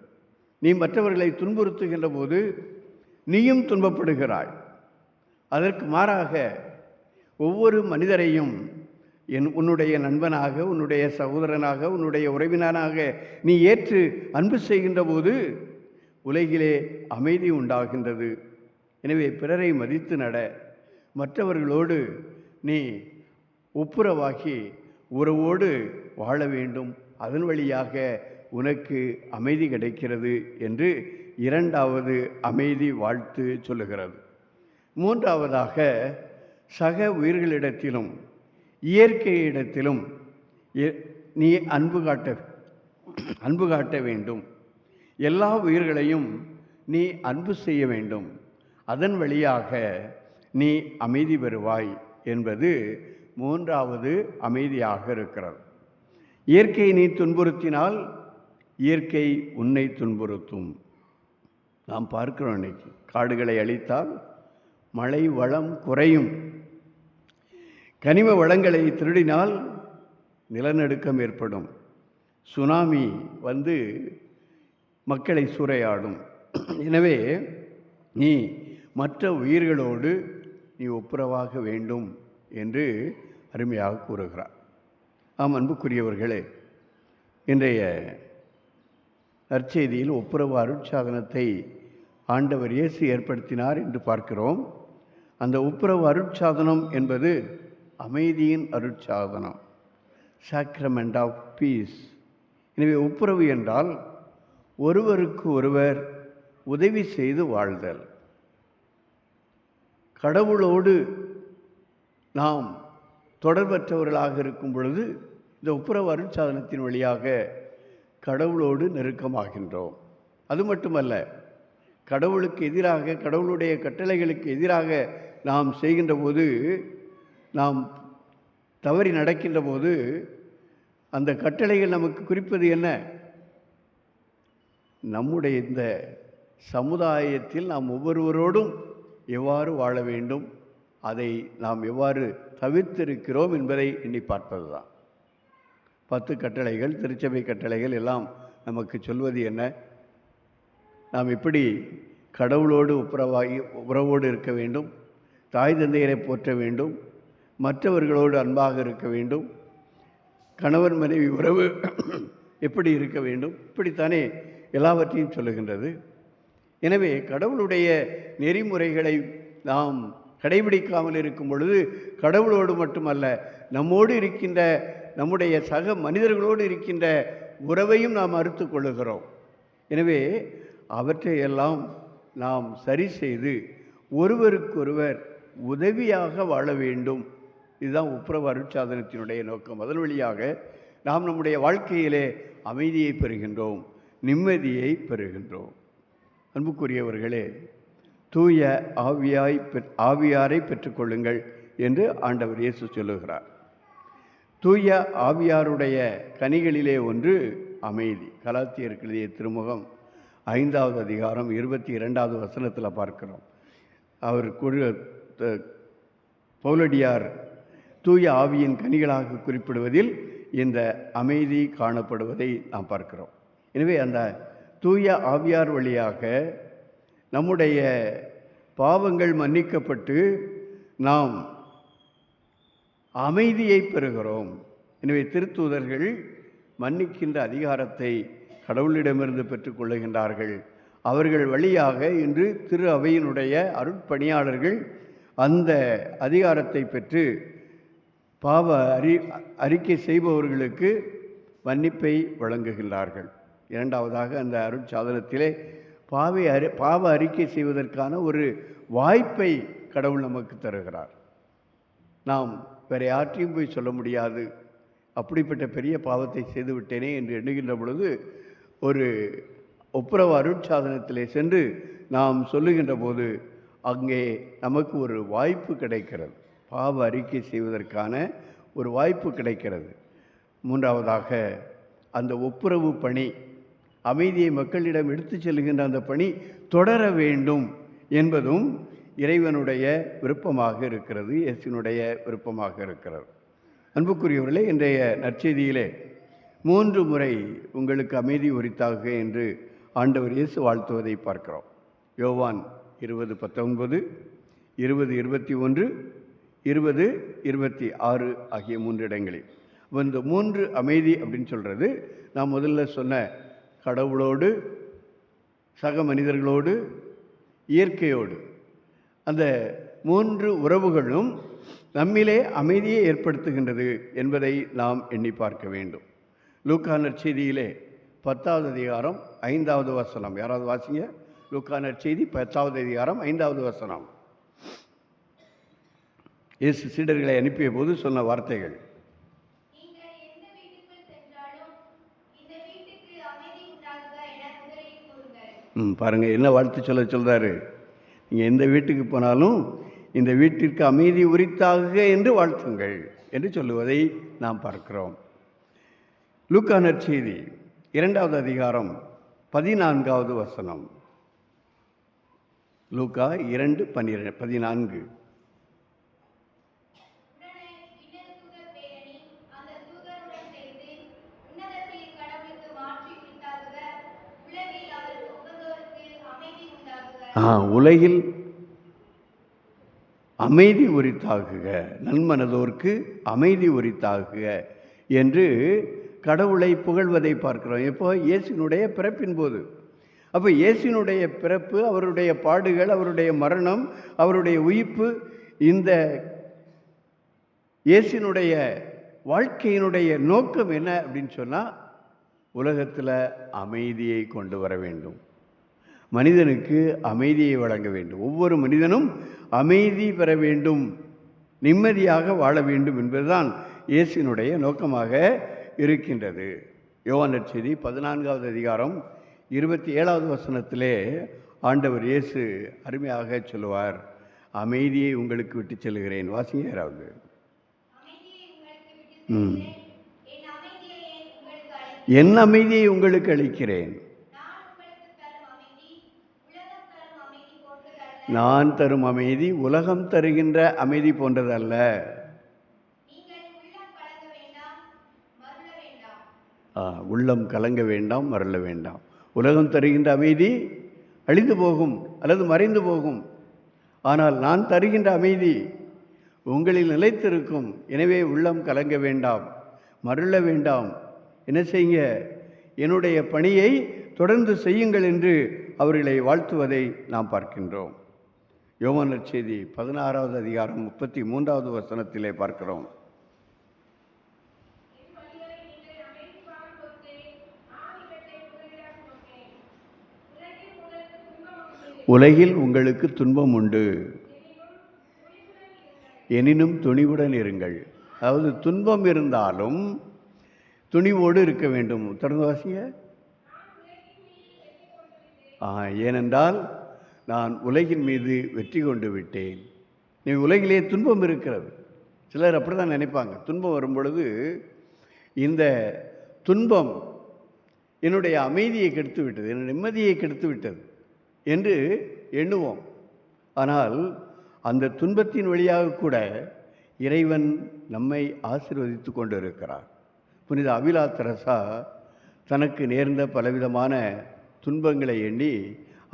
நீ மற்றவர்களை துன்புறுத்துகின்ற போது நீயும் துன்பப்படுகிறாய். அதற்கு மாறாக ஒவ்வொரு மனிதரையும் உன்னுடைய நண்பனாக, உன்னுடைய சகோதரனாக, உன்னுடைய உறவினனாக நீ ஏற்று அன்பு செய்கின்ற போது உலகிலே அமைதி உண்டாகின்றது. எனவே பிறரை மதித்து நட, மற்றவர்களோடு நீ ஒப்புரவாகி உறவோடு வாழ வேண்டும், அதன் வழியாக உனக்கு அமைதி கிடைக்கிறது என்று இரண்டாவது அமைதி வாழ்த்து சொல்லுகிறது. மூன்றாவதாக, சக உயிர்களிடத்திலும் இயற்கையிடத்திலும் நீ அன்பு காட்ட வேண்டும். எல்லா உயிர்களையும் நீ அன்பு செய்ய வேண்டும், அதன் வழியாக நீ அமைதி பெறுவாய் என்பது மூன்றாவது அமைதியாக இருக்கிறது. இயற்கையை நீ துன்புறுத்தினால் இயற்கை உன்னை துன்புறுத்தும். நாம் பார்க்கிறோம், இன்னைக்கு காடுகளை அழித்தால் மழை வளம் குறையும், கனிம வளங்களை திருடினால் நிலநடுக்கம் ஏற்படும், சுனாமி வந்து மக்களை சூறையாடும். எனவே நீ மற்ற உயிர்களோடு நீ ஒப்புரவாக வேண்டும் என்று அருமையாக கூறுகிறார். ஆம், அன்புக்குரியவர்களே, இன்றைய நற்செய்தியில் ஒப்புரவு அருட்சாதனத்தை ஆண்டவர் இயேசு ஏற்படுத்தினார் என்று பார்க்கிறோம். அந்த ஒப்புரவு அருட்சாதனம் என்பது அமைதியின் அருட்சாதனம், சாக்ரமெண்ட் ஆஃப் பீஸ். எனவே ஒப்புரவு என்றால் ஒருவருக்கு ஒருவர் உதவி செய்து வாழ்தல். கடவுளோடு நாம் தொடர்பற்றவர்களாக இருக்கும் பொழுது இந்த ஒப்புரவு அருட்சாதனத்தின் வழியாக கடவுளோடு நெருக்கமாகின்றோம். அது மட்டுமல்ல, கடவுளுக்கு எதிராக, கடவுளுடைய கட்டளைகளுக்கு எதிராக நாம் செய்கின்ற போது, நாம் தவறி நடக்கின்ற போது, அந்த கட்டளைகள் நமக்கு குறிப்பது என்ன? நம்முடைய இந்த சமுதாயத்தில் நாம் ஒவ்வொருவரோடும் எவ்வாறு வாழ வேண்டும், அதை நாம் எவ்வாறு தவிர்த்திருக்கிறோம் என்பதை எண்ணி பார்ப்பது தான். 10 கட்டளைகள், திருச்சபை கட்டளைகள் எல்லாம் நமக்கு சொல்வது என்ன? நாம் எப்படி கடவுளோடு உறவோடு இருக்க வேண்டும், தாய் தந்தையரை போற்ற வேண்டும், மற்றவர்களோடு அன்பாக இருக்க வேண்டும், கணவன் மனைவி உறவு எப்படி இருக்க வேண்டும், இப்படித்தானே எல்லாவற்றையும் சொல்லுகின்றது. எனவே கடவுளுடைய நெறிமுறைகளை நாம் கடைபிடிக்காமல் இருக்கும் பொழுது கடவுளோடு மட்டுமல்ல, நம்மோடு இருக்கின்ற நம்முடைய சக மனிதர்களோடு இருக்கின்ற உறவையும் நாம் அறுத்து கொள்ளுகிறோம். எனவே அவற்றையெல்லாம் நாம் சரி செய்து ஒருவருக்கொருவர் உதவியாக வாழ வேண்டும். இதுதான் ஒப்புரவு அருட்சாதனத்தினுடைய நோக்கம். அதன் வழியாக நாம் நம்முடைய வாழ்க்கையிலே அமைதியை பெறுகின்றோம், நிம்மதியை பெறுகின்றோம். அன்புக்குரியவர்களே, தூய ஆவியாரை பெற்றுக்கொள்ளுங்கள் என்று ஆண்டவர் இயேசு சொல்லுகிறார். தூய ஆவியாருடைய கனிகளிலே ஒன்று அமைதி. கலாத்தியருக்கு எழுதிய திருமுகம் 5வது அதிகாரம் 22வது வசனத்தில் பார்க்கிறோம். அவர் பவுலடியார் தூய ஆவியின் கனிகளாக குறிப்பிடுவதில் இந்த அமைதி காணப்படுவதை நாம் பார்க்கிறோம். எனவே அந்த தூய ஆவியார் வழியாக நம்முடைய பாவங்கள் மன்னிக்கப்பட்டு நாம் அமைதியை பெறுகிறோம். எனவே திருத்தூதர்கள் மன்னிக்கின்ற அதிகாரத்தை கடவுளிடமிருந்து பெற்றுக்கொள்ளுகின்றார்கள். அவர்கள் வழியாக இன்று திரு அவையினுடைய அருட்பணியாளர்கள் அந்த அதிகாரத்தை பெற்று பாவ அறிக்கை செய்பவர்களுக்கு மன்னிப்பை வழங்குகின்றார்கள். இரண்டாவதாக, அந்த அருட்சாதனத்திலே பாவ அறிக்கை செய்வதற்கான ஒரு வாய்ப்பை கடவுள் நமக்கு தருகிறார். நாம் வேறு யாற்றையும் போய் சொல்ல முடியாது, அப்படிப்பட்ட பெரிய பாவத்தை செய்துவிட்டேனே என்று எண்ணுகின்ற பொழுது ஒரு ஒப்புரவு அருட்சாதனத்திலே சென்று நாம் சொல்லுகின்ற போது அங்கே நமக்கு ஒரு வாய்ப்பு கிடைக்கிறது, பாவ அறிக்கை செய்வதற்கான ஒரு வாய்ப்பு கிடைக்கிறது. மூன்றாவதாக, அந்த ஒப்புரவு பணி, அமைதியை மக்களிடம் எடுத்து செல்கின்ற அந்த பணி தொடர வேண்டும் என்பதும் இறைவனுடைய விருப்பமாக இருக்கிறது, இயேசுவினுடைய விருப்பமாக இருக்கிறது. அன்புக்குரியவர்களே, இன்றைய நற்செய்தியிலே 3 முறை உங்களுக்கு அமைதி உரித்தாக என்று ஆண்டவர் இயேசு வாழ்த்துவதை பார்க்கிறோம். யோவான் 20:19, 20:21, 20:26 ஆகிய 3 இடங்களில். இந்த 3 அமைதி அப்படின்னு சொல்கிறது, நான் முதல்ல சொன்ன கடவுளோடு, சக மனிதர்களோடு, இயற்கையோடு, அந்த 3 உறவுகளும் நம்மிலே அமைதியை ஏற்படுத்துகின்றது என்பதை நாம் எண்ணி பார்க்க வேண்டும். லூக்கா நற்செய்தியிலே 10வது அதிகாரம் 5வது வசனம், யாராவது வாசிங்க. லூக்கா நற்செய்தி 10வது அதிகாரம் 5வது வசனம். இயேசு சீடர்களை அனுப்பிய போது சொன்ன வார்த்தைகள். பாருங்க, என்ன வாழ்த்து சொல்றாரு. நீங்கள் எந்த வீட்டுக்கு போனாலும் இந்த வீட்டிற்கு அமைதி உரித்தாக என்று வாழ்த்துங்கள் என்று சொல்லுவதை நாம் பார்க்கிறோம். லூக்கா நற்செய்தி 2வது அதிகாரம் 14வது வசனம். லூக்கா 2:14. உலகில் அமைதி உரித்தாகுக, நன்மனதோர்க்கு அமைதி உரித்தாகுக என்று கடவுளை புகழ்வதை பார்க்கிறோம். இப்போ இயேசுனுடைய பிறப்பின் போது. அப்போ இயேசுனுடைய பிறப்பு, அவருடைய பாடுகள், அவருடைய மரணம், அவருடைய உயிர்ப்பு, இந்த இயேசுனுடைய வாழ்க்கையினுடைய நோக்கம் என்ன அப்படின்னு சொன்னால், உலகத்தில் அமைதியை கொண்டு வர வேண்டும், மனிதனுக்கு அமைதியை வழங்க வேண்டும், ஒவ்வொரு மனிதனும் அமைதி பெற வேண்டும், நிம்மதியாக வாழ வேண்டும் என்பதுதான் இயேசுனுடைய நோக்கமாக இருக்கின்றது. யோவான் நற்செய்தி 14வது அதிகாரம் 27வது வசனத்திலே ஆண்டவர் இயேசு அருமையாக சொல்லுவார், அமைதியை உங்களுக்கு விட்டு செல்கிறேன். வாசிங்க யாராவது. என் அமைதியை உங்களுக்கு அளிக்கிறேன், நான் தரும் அமைதி உலகம் தருகின்ற அமைதி போன்றதல்ல. உள்ளம் கலங்க வேண்டாம், மறல வேண்டாம். உலகம் தருகின்ற அமைதி அழிந்து போகும் அல்லது மறைந்து போகும். ஆனால் நான் தருகின்ற அமைதி உங்களில் நிலைத்திருக்கும். எனவே உள்ளம் கலங்க வேண்டாம், மறல வேண்டாம். என்ன செய்யுங்க, என்னுடைய பணியை தொடர்ந்து செய்யுங்கள் என்று அவர்களை வாழ்த்துவதை நாம் பார்க்கின்றோம். யோவான் நற்செய்தி 16வது அதிகாரம் 33வது வசனத்திலே பார்க்கிறோம். உலகில் உங்களுக்கு துன்பம் உண்டு, எனினும் துணிவுடன் இருங்கள். அதாவது துன்பம் இருந்தாலும் துணிவோடு இருக்க வேண்டும். தொடர்ந்து வாசிங்க. ஏனென்றால் நான் உலகின் மீது வெற்றி கொண்டு விட்டேன். நீ உலகிலே துன்பம் இருக்கிறது. சிலர் அப்படி தான் நினைப்பாங்க. துன்பம் வரும் பொழுது இந்த துன்பம் என்னுடைய அமைதியை கெடுத்து விட்டது, என்னுடைய நிம்மதியை கெடுத்து விட்டது என்று எண்ணுவோம். ஆனால் அந்த துன்பத்தின் வழியாக கூட இறைவன் நம்மை ஆசீர்வதித்து கொண்டு இருக்கிறார். புனித அவிலா தெரசா தனக்கு நேர்ந்த பலவிதமான துன்பங்களை எண்ணி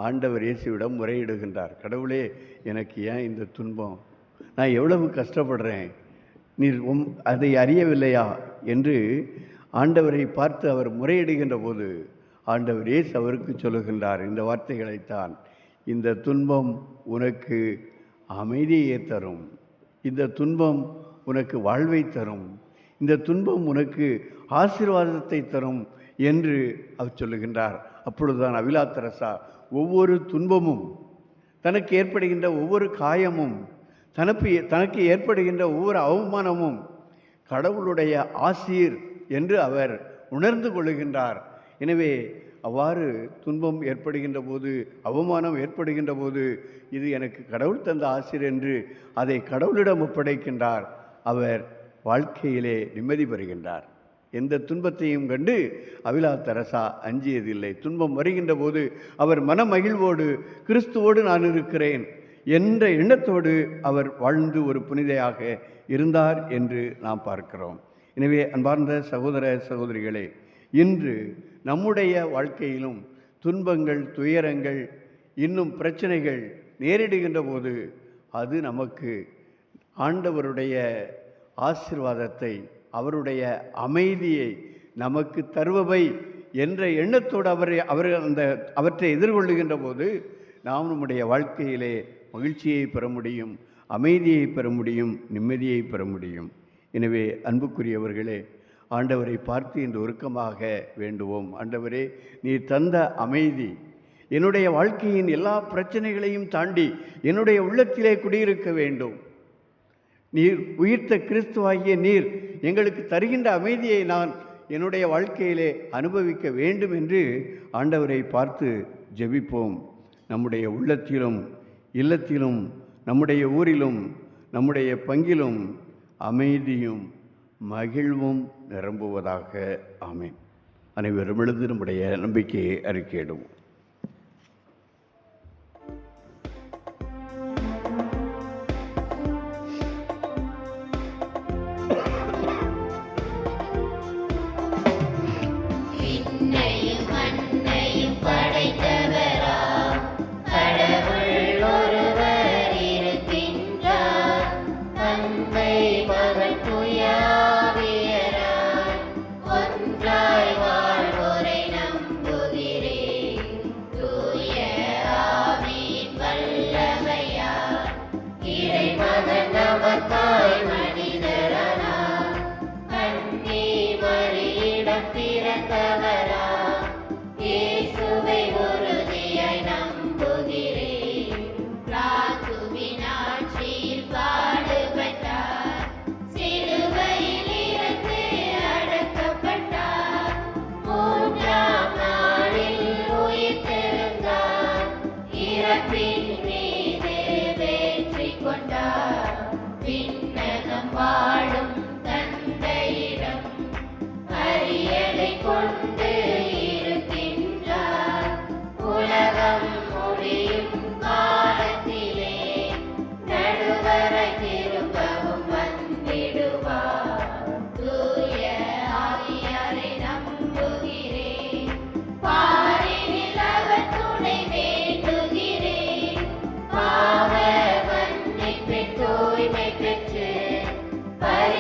ஆண்டவர் இயேசுவிடம் முறையிடுகின்றார். கடவுளே, எனக்கு ஏன் இந்த துன்பம்? நான் எவ்வளவு கஷ்டப்படுறேன், நீர் அதை அறியவில்லையா என்று ஆண்டவரை பார்த்து அவர் முறையிடுகின்ற போது ஆண்டவர் இயேசு அவருக்கு சொல்லுகின்றார் இந்த வார்த்தைகளைத்தான், இந்த துன்பம் உனக்கு அமைதியை தரும், இந்த துன்பம் உனக்கு வாழ்வை தரும், இந்த துன்பம் உனக்கு ஆசீர்வாதத்தை தரும் என்று அவர் சொல்லுகின்றார். அப்பொழுதுதான் அவிலா தெரசா ஒவ்வொரு துன்பமும், தனக்கு ஏற்படுகின்ற ஒவ்வொரு காயமும், தனக்கு ஏற்படுகின்ற ஒவ்வொரு அவமானமும் கடவுளுடைய ஆசீர் என்று அவர் உணர்ந்து கொள்ளுகின்றார். எனவே அவ்வாறு துன்பம் ஏற்படுகின்ற போது, அவமானம் ஏற்படுகின்ற போது, இது எனக்கு கடவுள் தந்த ஆசீர் என்று அதை கடவுளிடம் ஒப்படைக்கின்றார். அவர் வாழ்க்கையிலே நிம்மதி பெறுகின்றார். எந்த துன்பத்தையும் கண்டு அவிலா தெரசா அஞ்சியதில்லை. துன்பம் வருகின்ற போது அவர் மனமகிழ்வோடு கிறிஸ்துவோடு நான் இருக்கிறேன் என்ற எண்ணத்தோடு அவர் வாழ்ந்து ஒரு புனிதையாக இருந்தார் என்று நாம் பார்க்கிறோம். எனவே அன்பார்ந்த சகோதர சகோதரிகளே, இன்று நம்முடைய வாழ்க்கையிலும் துன்பங்கள், துயரங்கள், இன்னும் பிரச்சனைகள் நேரிடுகின்ற போது அது நமக்கு ஆண்டவருடைய ஆசீர்வாதத்தை, அவருடைய அமைதியை நமக்கு தருபவை என்ற எண்ணத்தோடு அவற்றை எதிர்கொள்ளுகின்ற போது நாம் நம்முடைய வாழ்க்கையிலே மகிழ்ச்சியை பெற முடியும், அமைதியை பெற முடியும், நிம்மதியை பெற முடியும். எனவே அன்புக்குரியவர்களே, ஆண்டவரை பார்த்து இந்த உருக்கமாக வேண்டுவோம். ஆண்டவரே, நீ தந்த அமைதி என்னுடைய வாழ்க்கையின் எல்லா பிரச்சனைகளையும் தாண்டி என்னுடைய உள்ளத்திலே குடியிருக்க வேண்டும். நீர் உயிர்த்த கிறிஸ்துவாகிய நீர் எங்களுக்கு தருகின்ற அமைதியை நான் என்னுடைய வாழ்க்கையிலே அனுபவிக்க வேண்டும் என்று ஆண்டவரை பார்த்து ஜெபிப்போம். நம்முடைய உள்ளத்திலும் இல்லத்திலும் நம்முடைய ஊரிலும் நம்முடைய பங்கிலும் அமைதியும் மகிழ்வும் நிரம்புவதாக. ஆமென். அனைவரும் எழுந்து நம்முடைய நம்பிக்கையை அறிக்கையிடுவோம். கடவுள் ஒருவர் இருக்கின்றார்.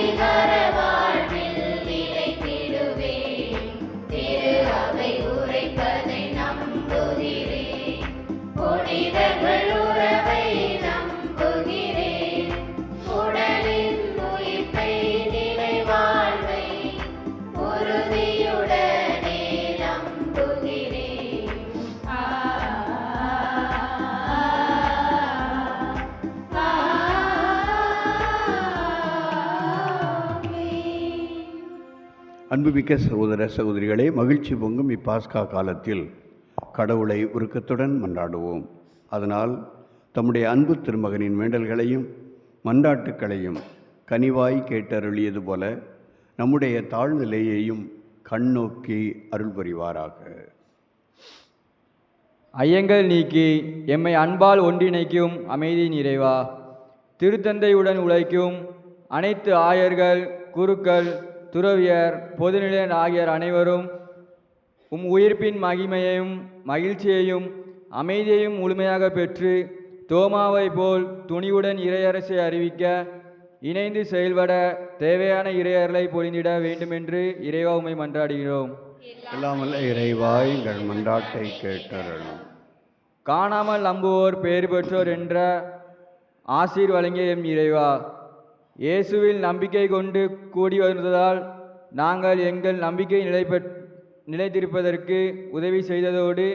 பரிகார வாழ்வில் நிலைத்திடுவேன். திரு அவை உரைப்பதை நம்புகிறேன். புனிதர்கள் உறவை நம்புகிறேன். உடலின் உயிர்ப்பை நிலைவாழ்வை உறுதியுடனே நம்புகிறேன். அன்புமிக்க சகோதர சகோதரிகளே, மகிழ்ச்சி பொங்கும் இப்பாஸ்கா காலத்தில் கடவுளை உருக்கத்துடன் மன்றாடுவோம். அதனால் தம்முடைய அன்பு திருமகனின் வேண்டல்களையும் மன்றாட்டுக்களையும் கனிவாய் கேட்டருளியது போல நம்முடைய தாழ்நிலையையும் கண்ணோக்கி அருள் புரிவாராக. ஐயங்கள் நீக்கி எம்மை அன்பால் ஒன்றிணைக்கும் அமைதி நிறைவா, திருத்தந்தையுடன் உழைக்கும் அனைத்து ஆயர்கள், குருக்கள், துறவியர், பொதுநிலையர் ஆகியோர் அனைவரும் உயிர்ப்பின் மகிமையையும் மகிழ்ச்சியையும் அமைதியையும் முழுமையாக பெற்று தோமாவை போல் துணிவுடன் இறையரசை அறிவிக்க இணைந்து செயல்பட தேவையான இறையர்களை பொழிந்திட வேண்டுமென்று இறைவா உம்மை மன்றாடுகிறோம். எல்லாமல்ல இறைவா, எங்கள் மன்றாட்டை கேட்டருளும். காணாமல் நம்புவோர் பேறு பெற்றோர் என்ற ஆசீர் வழங்கிய எம் இறைவா, இயேசுவில் நம்பிக்கை கொண்டு கூடி வந்ததால் நாங்கள் எங்கள் நம்பிக்கை நிலைத்திருப்பதற்கு உதவி செய்ததோடு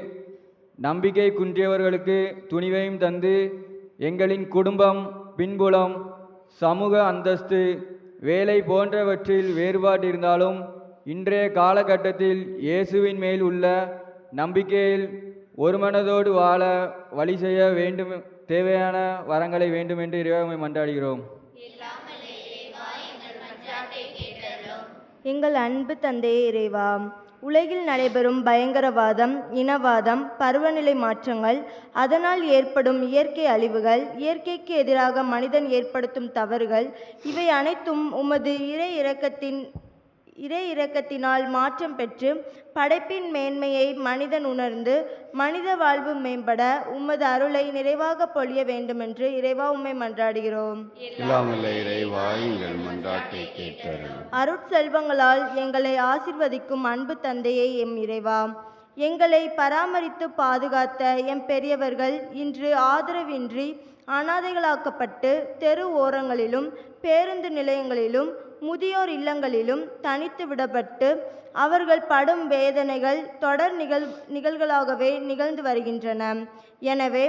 நம்பிக்கை குன்றியவர்களுக்கு துணிவையும் தந்து எங்களின் குடும்பம், பின்புலம், சமூக அந்தஸ்து, வேலை போன்றவற்றில் வேறுபாடு இருந்தாலும் இன்றைய காலகட்டத்தில் இயேசுவின் மேல் உள்ள நம்பிக்கையில் ஒருமனதோடு வாழ வழி செய்ய வேண்டும். தேவையான வரங்களை வேண்டும் என்று இறைவனை மன்றாடுகிறோம். எங்கள் அன்பு தந்தையே இறைவா, உலகில் நடைபெறும் பயங்கரவாதம், இனவாதம், பருவநிலை மாற்றங்கள், அதனால் ஏற்படும் இயற்கை அழிவுகள், இயற்கைக்கு எதிராக மனிதன் ஏற்படுத்தும் தவறுகள், இவை அனைத்தும் உமது இறை இரக்கத்தினால் மாற்றம் பெற்று படைப்பின் மேன்மையை மனிதன் உணர்ந்து மனித வாழ்வு மேம்பட உமது அருளை நிறைவாக பொழிய வேண்டுமென்று இறைவா உம்மை மன்றாடுகிறோம். அருட்செல்வங்களால் எங்களை ஆசிர்வதிக்கும் அன்பு தந்தையே எம் இறைவா, எங்களை பராமரித்து பாதுகாத்த எம் பெரியவர்கள் இன்று ஆதரவின்றி அனாதைகளாக்கப்பட்டு தெரு ஓரங்களிலும் பேருந்து நிலையங்களிலும் முதியோர் இல்லங்களிலும் தனித்து விடப்பட்டு அவர்கள் படும் வேதனைகள் தொடர் நிகழ்வுகளாகவே நிகழ்ந்து வருகின்றன. எனவே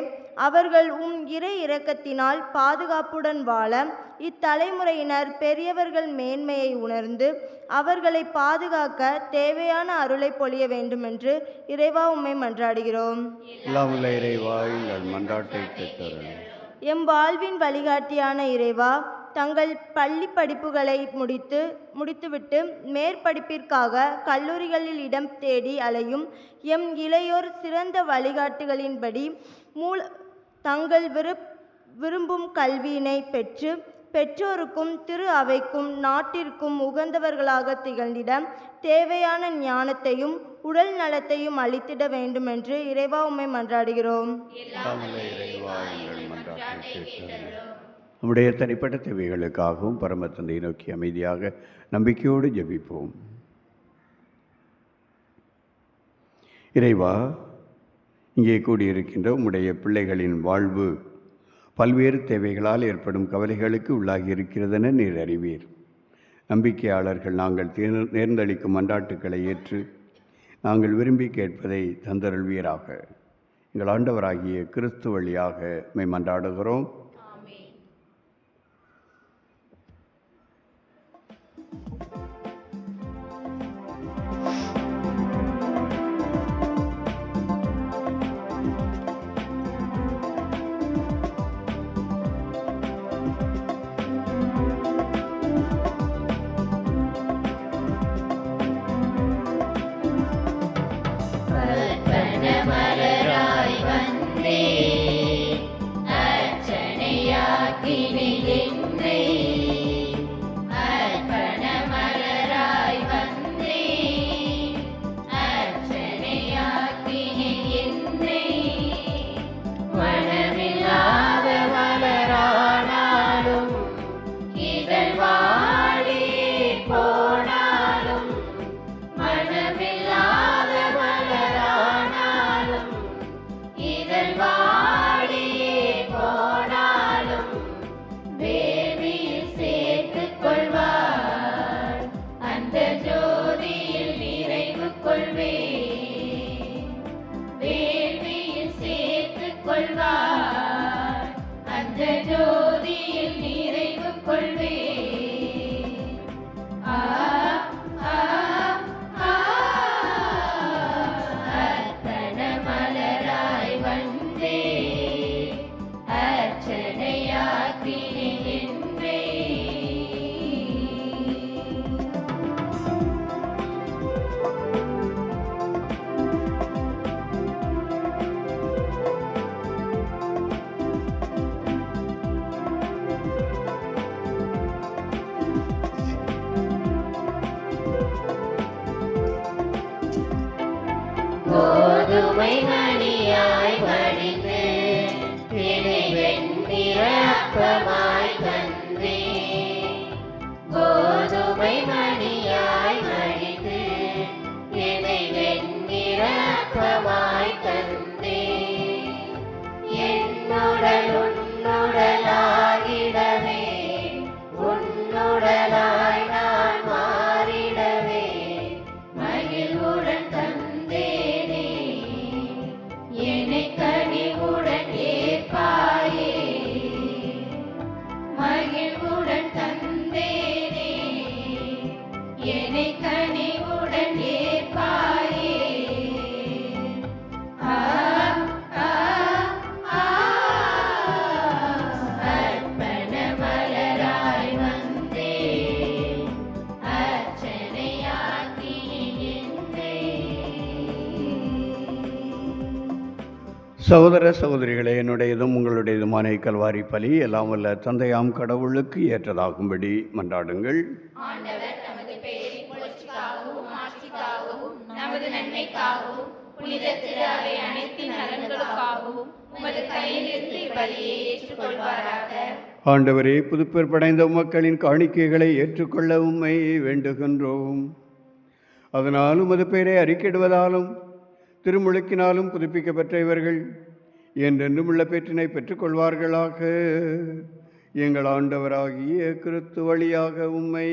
அவர்கள் இறை இரக்கத்தினால் பாதுகாப்புடன் வாழ இத்தலைமுறையினர் பெரியவர்கள் மேன்மையை உணர்ந்து அவர்களை பாதுகாக்க தேவையான அருளை பொழிய வேண்டுமென்று இறைவா உம்மை மன்றாடுகிறோம். எம் வாழ்வின் வழிகாட்டியான இறைவா, தங்கள் பள்ளி படிப்புகளை முடித்துவிட்டு மேற்படிப்பிற்காக கல்லூரிகளில் இடம் தேடி அலையும் எம் இளையோர் சிறந்த வழிகாட்டுகளின்படி தங்கள் விரும்பும் கல்வியினை பெற்று பெற்றோருக்கும் திரு அவைக்கும் நாட்டிற்கும் உகந்தவர்களாக திகழ்ந்திட தேவையான ஞானத்தையும் உடல் நலத்தையும் அளித்திட வேண்டுமென்று இறைவா உம்மை மன்றாடுகிறோம். நம்முடைய தனிப்பட்ட தேவைகளுக்காகவும் பரம தந்தையை நோக்கி அமைதியாக நம்பிக்கையோடு ஜெபிப்போம். இறைவா, இங்கே கூடியிருக்கின்ற உம்முடைய பிள்ளைகளின் வாழ்வு பல்வேறு தேவைகளால் ஏற்படும் கவலைகளுக்கு உள்ளாகி இருக்கிறதென நீர் அறிவீர். நம்பிக்கையாளர்கள் நாங்கள் நேர்ந்தளிக்கும் மன்றாட்டுக்களை ஏற்று நாங்கள் விரும்பி கேட்பதை தந்தருள்வீராக. எங்கள் ஆண்டவராகிய கிறிஸ்து வழியாக மை மன்றாடுகிறோம். மலராய் வந்தே அர்ச்சனை மணியாய் வடிந்து என்னை வெண்ணிற அப்பமாய் தந்தே. கோதுமை மணியாய் வடிந்து என்னை வெண்ணிற அப்பமாய் தந்தே. என்னுடல் உன்னுடலாகிடவே உன்னுடலாய் நான் மாறிடவே மகிழ்வுடன் தந்தேனே. என்னை கனிவுடன் ஏற்பாயே மகிழ்வுடன் தந்தேனே. என்னை கனிவுடன் ஏற்பாயே. அர்ப்பண மலராய் வந்தே அர்ச்சனையாக்கி சகோதர சகோதரிகளே, என்னுடையதும் உங்களுடையதுமான கல்வாரி பலி எல்லாம் வல்ல தந்தையாம் கடவுளுக்கு ஏற்றதாகும்படி மன்றாடுங்கள். ஆண்டவர் தமது பெயரின் புகழ்ச்சிக்காகவும் ஆட்சிக்காகவும் நமது நன்மைக்காகவும் புனித திரு அவை அனைத்தின் நலன்களுக்காகவும் உமது கையிலிருந்து இப்பலியை ஏற்றுக்கொள்வாராக. ஆண்டவரே, புதுப்பேர் படைந்த மக்களின் காணிக்கைகளை ஏற்றுக்கொள்ள உம்மை வேண்டுகின்றோம். அதனால் உமது பெயரை அறிக்கையிடுவதாலும் திருமுழுக்கினாலும் புதுப்பிக்கப்பட்ட இவர்கள் என்றென்றும் உள்ள பேற்றினை பெற்றுக்கொள்வார்களாக. எங்கள் ஆண்டவராகிய கிறிஸ்து வழியாக உம்மை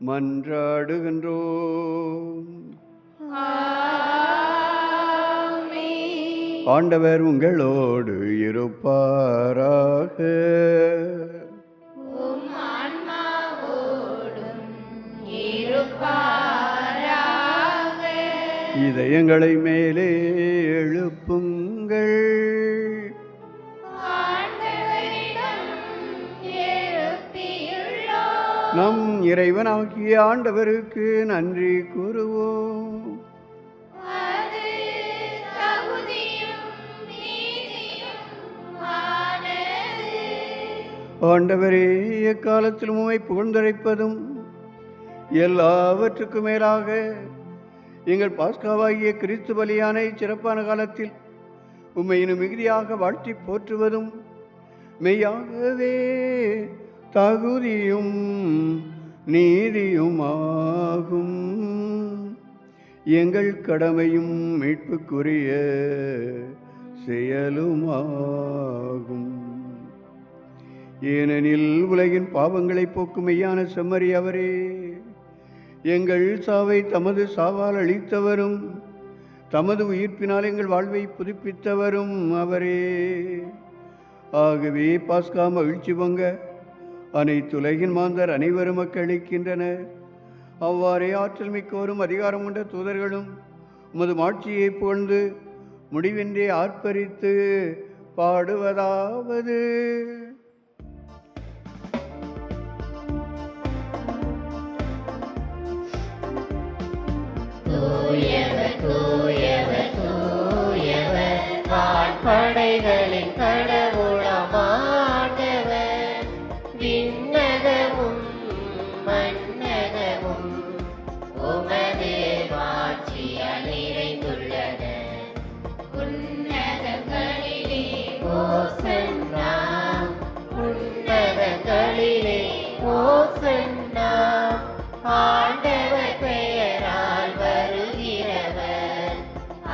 மன்றாடுகின்றோம். ஆண்டவர் உங்களோடு இருப்பாராக. உம் ஆன்மாவோடும் இருப்பாராக. இதயங்களை மேலே எழுப்புங்கள். ஆண்டவரிடம் எழுப்பியுள்ளோம். நம் இறைவனாகிய ஆண்டவருக்கு நன்றி கூறுவோம். அது தகுதியும் நீதியும் ஆனது. ஆண்டவரே, எக்காலத்திலும் உம்மை புகழ்ந்துரைப்பதும் எல்லாவற்றுக்கும் மேலாக எங்கள் பாஸ்காவாகிய கிறிஸ்து பலியான சிறப்பான காலத்தில் உம்மை இன்னும் மிகுதியாக வாழ்த்தி போற்றுவதும் மெய்யாகவே தகுதியும் நீதியுமாகும். எங்கள் கடமையும் மீட்புக்குரிய செயலுமாகும். ஏனெனில் உலகின் பாவங்களை போக்கும் மெய்யான செம்மறி அவரே, எங்கள் சாவை தமது சாவால் அளித்தவரும் தமது உயிர்ப்பினால் எங்கள் வாழ்வை புதுப்பித்தவரும் அவரே. ஆகவே பாஸ்கா மகிழ்ச்சி பொங்க அனைத்துலகின் மாந்தர் அனைவரும் மக்களிக்கின்றனர். அவ்வாறே ஆற்றல் மிக்கோரும் அதிகாரம் கொண்ட தூதர்களும் உமது மாட்சியை புகழ்ந்து முடிவின்றி ஆர்ப்பரித்து பாடுவதாவது: தூயவர் தூயவர் தூயவர் வான்படைகளின் கடவுளாம் ஆண்டவர். விண்ணகமும் மண்ணகமும் உமது மாட்சியால் நிறைந்துள்ளன. உன்னதங்களிலே ஓசன்னா, உன்னதங்களிலே ஓசன்னா. ஆண்டவர் பெயரால் வருகிறவர்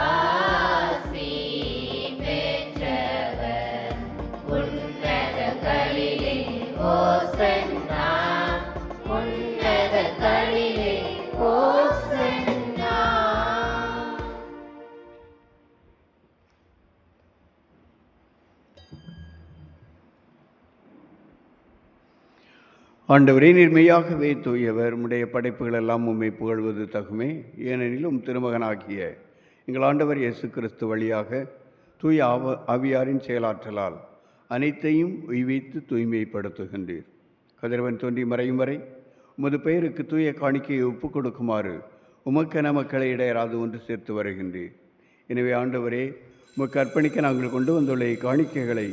ஆசி பெற்றவர். உன்னதங்களிலே ஓசன்னா, உன்னதங்களிலே ஓசன்னா. ஆண்டவரே, நீர் மெய்யாகவே தூயவர். உம்முடைய படைப்புகள் எல்லாம் உம்மை புகழ்வது தகுமே. ஏனெனிலும் திருமகனாகிய எங்கள் ஆண்டவர் இயேசு கிறிஸ்து வழியாக தூய ஆவியாரின் செயலாற்றலால் அனைத்தையும் உய்வித்து தூய்மைப்படுத்துகின்றீர். கதிரவன் தோன்றி மறையும் வரை உமது பெயருக்கு தூய காணிக்கையை ஒப்புக் கொடுக்குமாறு உமக்கென மக்களை இடையராது ஒன்று சேர்த்து வருகின்றீர். எனவே ஆண்டவரே, உமக்கு அர்ப்பணிக்க நாங்கள் கொண்டு வந்துள்ள காணிக்கைகளை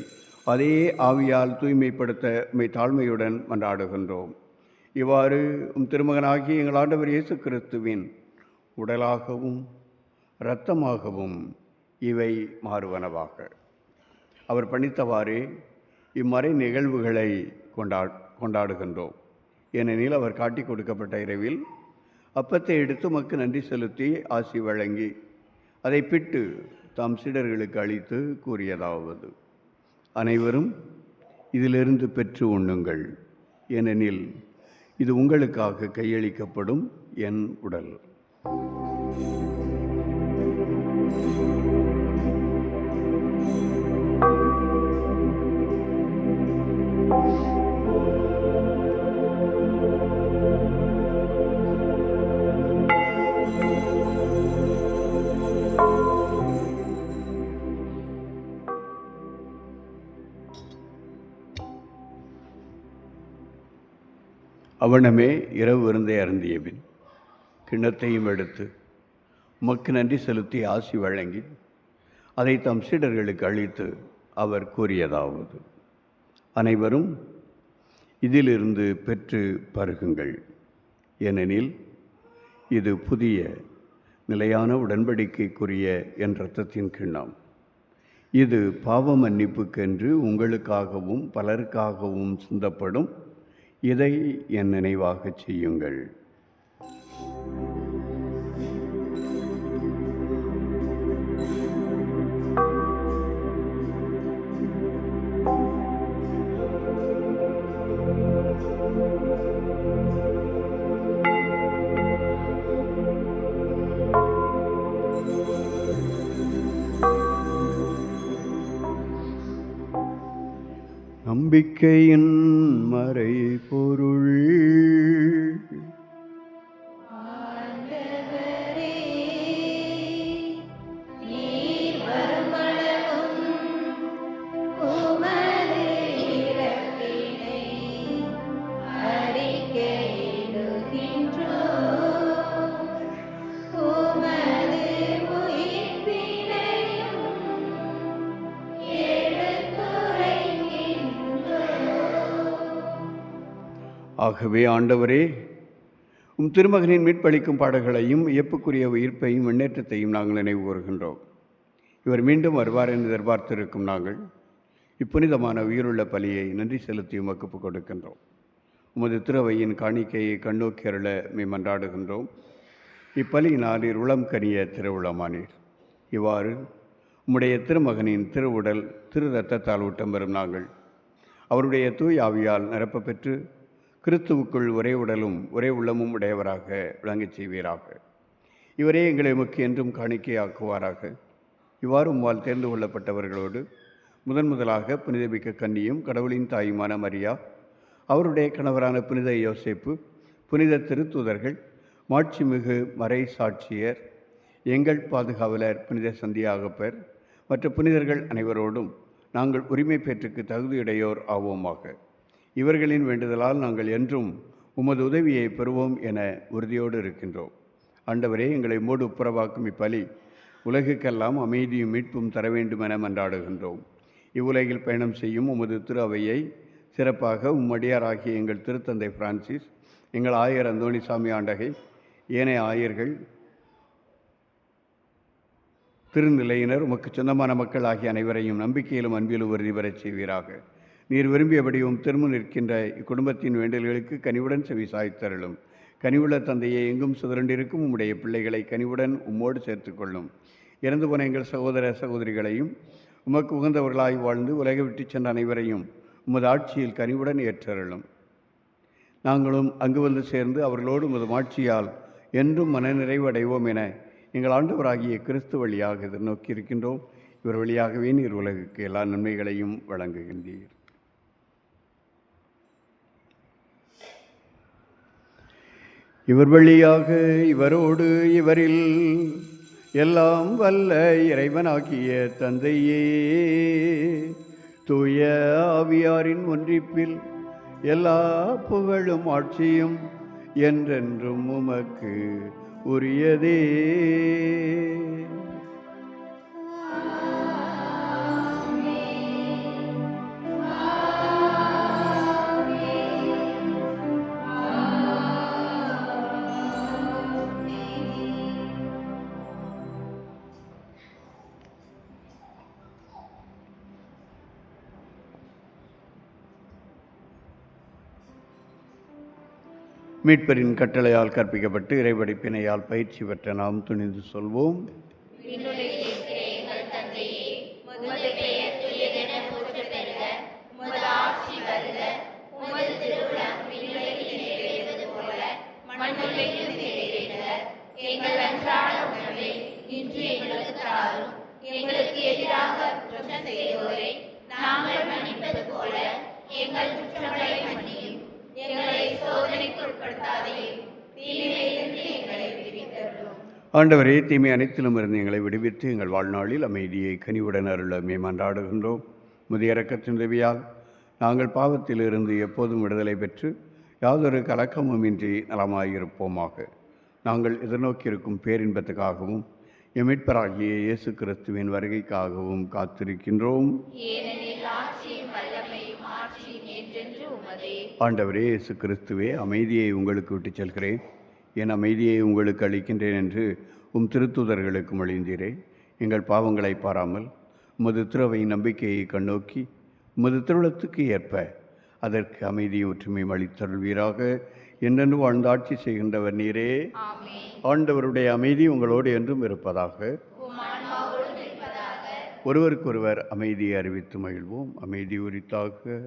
அதே ஆவியால் தூய்மைப்படுத்த உம்மை தாழ்மையுடன் மன்றாடுகின்றோம். இவ்வாறு திருமகனாகி எங்கள் ஆண்டவர் இயேசு கிறிஸ்துவின் உடலாகவும் இரத்தமாகவும் இவை மாறுவனவாக. அவர் பணித்தவாறே இம்மறை நிகழ்வுகளை கொண்டாடுகின்றோம். ஏனெனில் அவர் காட்டி கொடுக்கப்பட்ட இரவில் அப்பத்தை எடுத்து உமக்கு நன்றி செலுத்தி ஆசி வழங்கி அதை பிட்டு தாம் சீடர்களுக்கு அளித்து கூறியதாவது: அனைவரும் இதிலிருந்து பெற்று உண்ணுங்கள், ஏனெனில் இது உங்களுக்காக கையளிக்கப்படும் என் உடல். அவனமே இரவு விருந்தை அருந்திய பின் கிண்ணத்தையும் எடுத்து உமக்கு நன்றி செலுத்தி ஆசி வழங்கி அதை தம் சீடர்களுக்கு அளித்து அவர் கூறியதாவது: அனைவரும் இதிலிருந்து பெற்று பருகுங்கள், ஏனெனில் இது புதிய நிலையான உடன்படிக்கைக்குரிய என் இரத்தத்தின் கிண்ணம். இது பாவ மன்னிப்புக்கென்று உங்களுக்காகவும் பலருக்காகவும் சிந்தப்படும். இதை என் நினைவாக செய்யுங்கள். நம்பிக்கையின் மறை பொருள். நீர் வருமளவும் உமது இறப்பினை அறிக்கையிடுகின்றோம், உமது உயிர்ப்பினையும் ஆகவே ஆண்டவரே, உம் திருமகனின் மீட்பளிக்கும் பாடுகளையும் இயப்புக்குரிய உயிர்ப்பையும் முன்னேற்றத்தையும் நாங்கள் நினைவு கூறுகின்றோம். இவர் மீண்டும் வருவார் என்று எதிர்பார்த்திருக்கும் நாங்கள் இப்புனிதமான உயிருள்ள பலியை நன்றி செலுத்தி உமக்கு ஒப்புக் கொடுக்கின்றோம். உமது திருவையின் காணிக்கையை கண்ணோக்கி அருள மன்றாடுகின்றோம். இப்பலியினால் நீர் உளம் கனிய திருவுளமானீர். இவ்வாறு உம்முடைய திருமகனின் திருவுடல் திரு இரத்தத்தால் ஊட்டம் பெறும் நாங்கள் அவருடைய தூய் ஆவியால் நிரப்ப பெற்று கிறிஸ்துவுக்குள் ஒரே உடலும் ஒரே உள்ளமும் உடையவராக விளங்கச் செய்வீராக. இவரே எங்களை உமக்கு என்றும் காணிக்கையாக்குவாராக. இவ்வாறு உம்மால் தேர்ந்து கொள்ளப்பட்டவர்களோடு முதலாக புனிதமிக்க கன்னியும் கடவுளின் தாயுமான மரியா, அவருடைய கணவரான புனித யோசேப்பு, புனித திருத்தூதர்கள், மாட்சிமிகு மறை சாட்சியர், எங்கள் பாதுகாவலர் புனித சந்தியாகப்பர் மற்ற புனிதர்கள் அனைவரோடும் நாங்கள் உரிமை பேற்றுக்கு தகுதியுடையோர் ஆவோமாக. இவர்களின் வேண்டுதலால் நாங்கள் என்றும் உமது உதவியை பெறுவோம் என உறுதியோடு இருக்கின்றோம். ஆண்டவரே, எங்களை மோடு உப்புரவாக்கும் இப்பலி உலகுக்கெல்லாம் அமைதியும் மீட்பும் தர வேண்டும் என மன்றாடுகின்றோம். இவ்வுலகில் பயணம் செய்யும் உமது திரு அவையை சிறப்பாக உம்மடியாராகிய எங்கள் திருத்தந்தை பிரான்சிஸ், எங்கள் ஆயர் அந்தோணிசாமி ஆண்டகை, ஏனைய ஆயர்கள், திருநிலையினர், உமக்கு சொந்தமான மக்கள் ஆகிய அனைவரையும் நம்பிக்கையிலும் அன்பிலும் உறுதி பெறச் செய்வீராக. நீர் விரும்பியபடியும் திரும்ப நிற்கின்ற இக்குடும்பத்தின் வேண்டல்களுக்கு கனிவுடன் செவி சாய்த்தருளும். கனிவுள்ள தந்தையை எங்கும் சிதறண்டிருக்கும் உம்முடைய பிள்ளைகளை கனிவுடன் உம்மோடு சேர்த்துக்கொள்ளும். இறந்து போன எங்கள் சகோதர சகோதரிகளையும் உமக்கு உகந்தவர்களாய் வாழ்ந்து உலகை விட்டு சென்ற அனைவரையும் உமது ஆட்சியில் கனிவுடன் ஏற்றருளும். நாங்களும் அங்கு வந்து சேர்ந்து அவர்களோடு உமது ஆட்சியால் என்றும் மனநிறைவு அடைவோம் என எங்கள் ஆண்டவராகிய கிறிஸ்து வழியாக எதிர்நோக்கி இருக்கின்றோம். இவர் வழியாகவே நீர் உலகுக்கு எல்லா நன்மைகளையும் வழங்குகின்றீர். இவர் வழியாக இவரோடு இவரில் எல்லாம் வல்ல இறைவனாகிய தந்தையே, தூய ஆவியாரின் ஒன்றிப்பில் எல்லா புகழும் ஆட்சியும் என்றென்றும் உமக்கு உரியதே. மீட்பரின் கட்டளையால் கற்பிக்கப்பட்டு இறைவடிப்பினையால் பயிற்சி பெற்ற நாம் துணிந்து சொல்வோம். எங்கள் அன்றாட உணவை இன்று எங்களுக்கு தாரும். எங்களுக்கு எதிராக குற்றம் செய்தோரை நாங்கள் மன்னிப்பது போல எங்கள் குற்றங்களை மன்னியும். எங்களை சோதனைக்கு உட்படுத்தாதையும் தீமையிலிருந்து எங்களை விடுவித்தருளும். ஆண்டவரே, தீமை அனைத்திலும் இருந்து எங்களை விடுவித்து எங்கள் வாழ்நாளில் அமைதியை கனிவுடன் அருள மேமன்றாடுகின்றோம். முதிய இரக்கத்தின் உதவியால் நாங்கள் பாவத்திலிருந்து எப்போதும் விடுதலை பெற்று யாதொரு கலக்கமுமின்றி நலமாயிருப்போமாக. நாங்கள் எதிர்நோக்கியிருக்கும் பேரின்பத்துக்காகவும் எம் மீட்பராகிய இயேசு கிறிஸ்துவின் வருகைக்காகவும் காத்திருக்கின்றோம். ஆண்டவரே இயேசு கிறிஸ்துவே, அமைதியை உங்களுக்கு விட்டுச் செல்கிறேன், என் அமைதியை உங்களுக்கு அளிக்கின்றேன் என்று உம் திருத்தூதர்களுக்கு மொழிந்தீரே. எங்கள் பாவங்களை பாராமல் உமது திருவை நம்பிக்கையை கண்ணோக்கி உமது திருவுளத்துக்கு ஏற்ப அதற்கு அமைதியை ஒற்றுமையும் அளித்தருள்வீராக. என்னென்று வாழ்ந்து ஆட்சி செய்கின்றவர் நீரே. ஆண்டவருடைய அமைதி உங்களோடு என்றும் இருப்பதாக. ஒருவருக்கொருவர் அமைதியை அறிவித்து மகிழ்வோம். அமைதி உரித்தாக.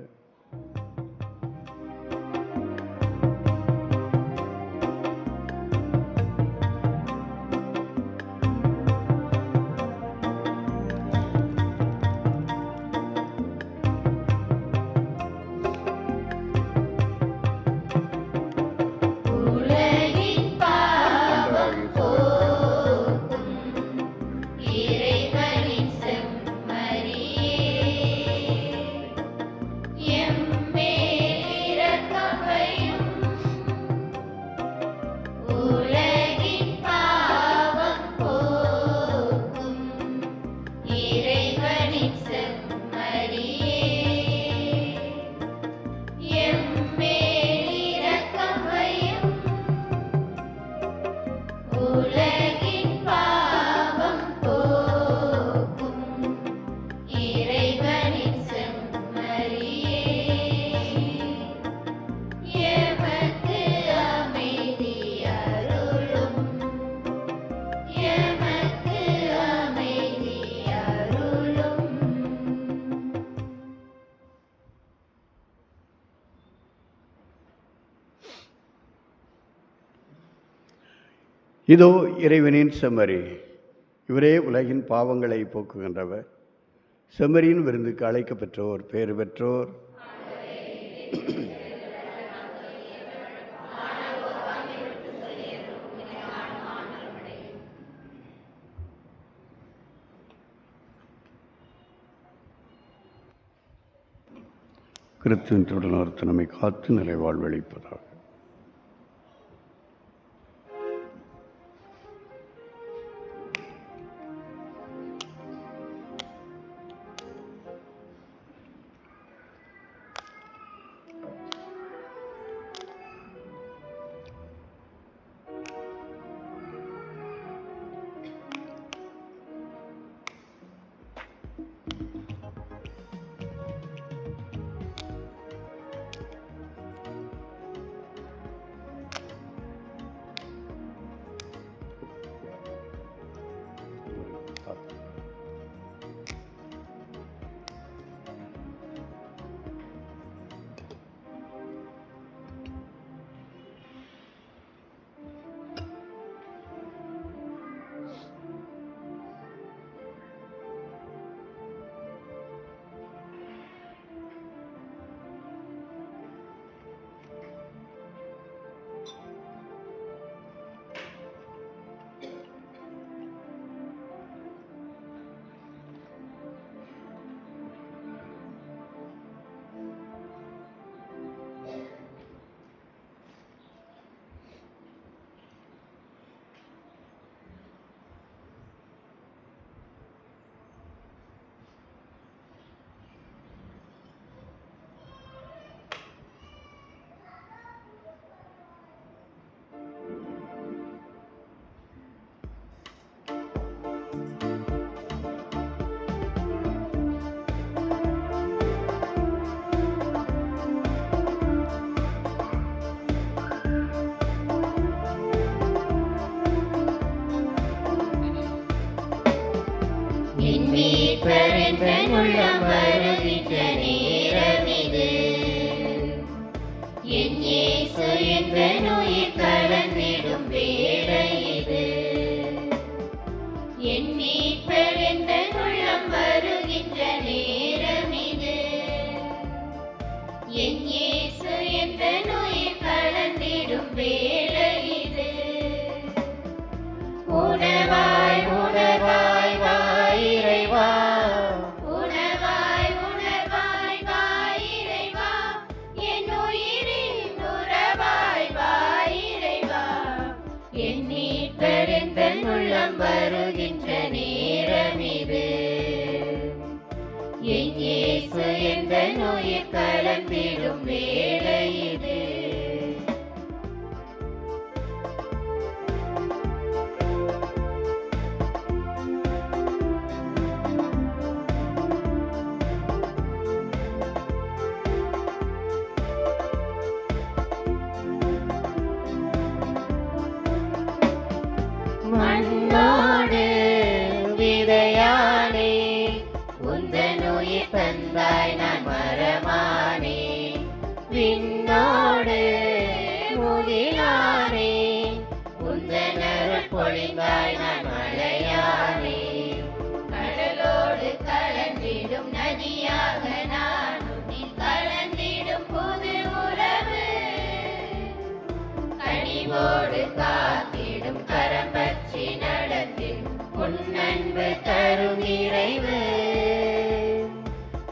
இதோ இறைவனின் செம்மறி, இவரே உலகின் பாவங்களை போக்குகின்றவர். செம்மறியின் விருந்துக்கு அழைக்கப்பெற்றோர் பேறு பெற்றோர். கிறிஸ்துவின் தொடர்ந்து நம்மை காத்து நிலை வாழ்வளிப்பதாக. உணவாய் உணவாய் வாய் இறைவா, உணவாய் உணவாய் வாய் இறைவா, என் உயிரின் உறவாய் வாய் இறைவா, என் மீட்பர் எந்தன் உள்ளம் வருகின்ற நேரம் இது, என் இயேசு எந்தன் உயிர் கலந்திடும் வேளை இது. மண்ணோடு விதையானே, உந்தன் உயிர் தந்தாய் நான் மரமானே, விண்ணோடு முகிலானே, உந்தன் அருள் பொழிந்தாய் நான் மழையானே, கடலோடு கலந்திடும் நதியாக நான் உன்னில் கலந்திடும் புது உறவு, கனிவோடு காத்திடும் கரம் பற்றி நடத்தில் உன் அன்பு தரும் நிறைவு,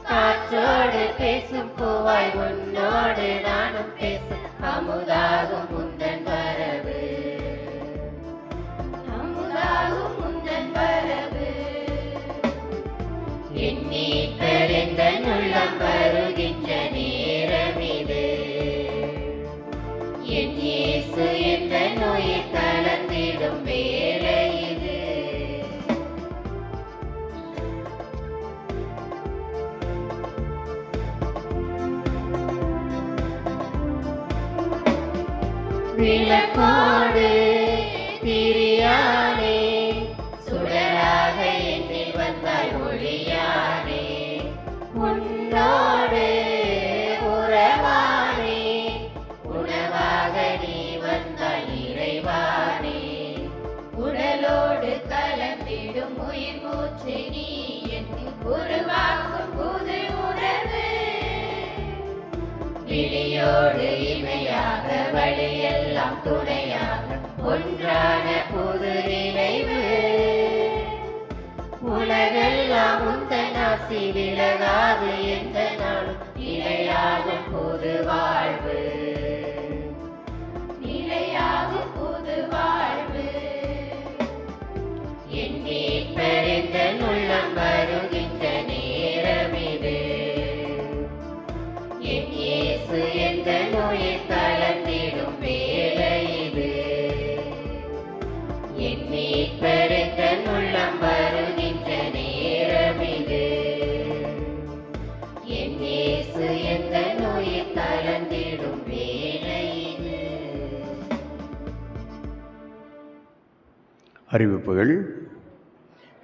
காற்றோடு பேசும் பூவாய் உன்னோடு நானும் பேசும் அமுதாகும் முந்தன் வரவு, அமுதாகும் முந்தன் வரவு, என் மீட்பர் எந்தன் உள்ளம் வருகின்ற நேரம் இது, என் இயேசு எந்தன் உயிர் கலந்திடும் வேளை இது. விளக்கோடு திரியானே, சுடராக என்னில் வந்தாய் ஒளியானே, உன்னோடு உறவானே, உணவாக நீ வந்தாய் இறைவானே, உடலோடு கலந்திடும் உயிர் மூச்சு நீ என்னில் உருவாக்கும் புது உணர்வு, விழியோடு இமையாக வழியெல்லாம் துணையாக ஒன்றான புது நினைவு, உலகெல்லாம் உந்தன் ஆசி விலகாது எந்த நாளும் நிலையாகும் புது வாழ்வு, நிலையாகும் புது வாழ்வு, என் மீட்பர் எந்தன் உள்ளம் வருகின்ற நேரம் இது, என் இயேசு எந்தன் உயிர் கலந்திடும் வேளை இது, என் மீட்பர் எந்தன் உள்ளம் வருகின்ற நேரம் இது, என் இயேசு எந்தன் உயிர் கலந்திடும் வேளை இது. அறிவிப்புகள்.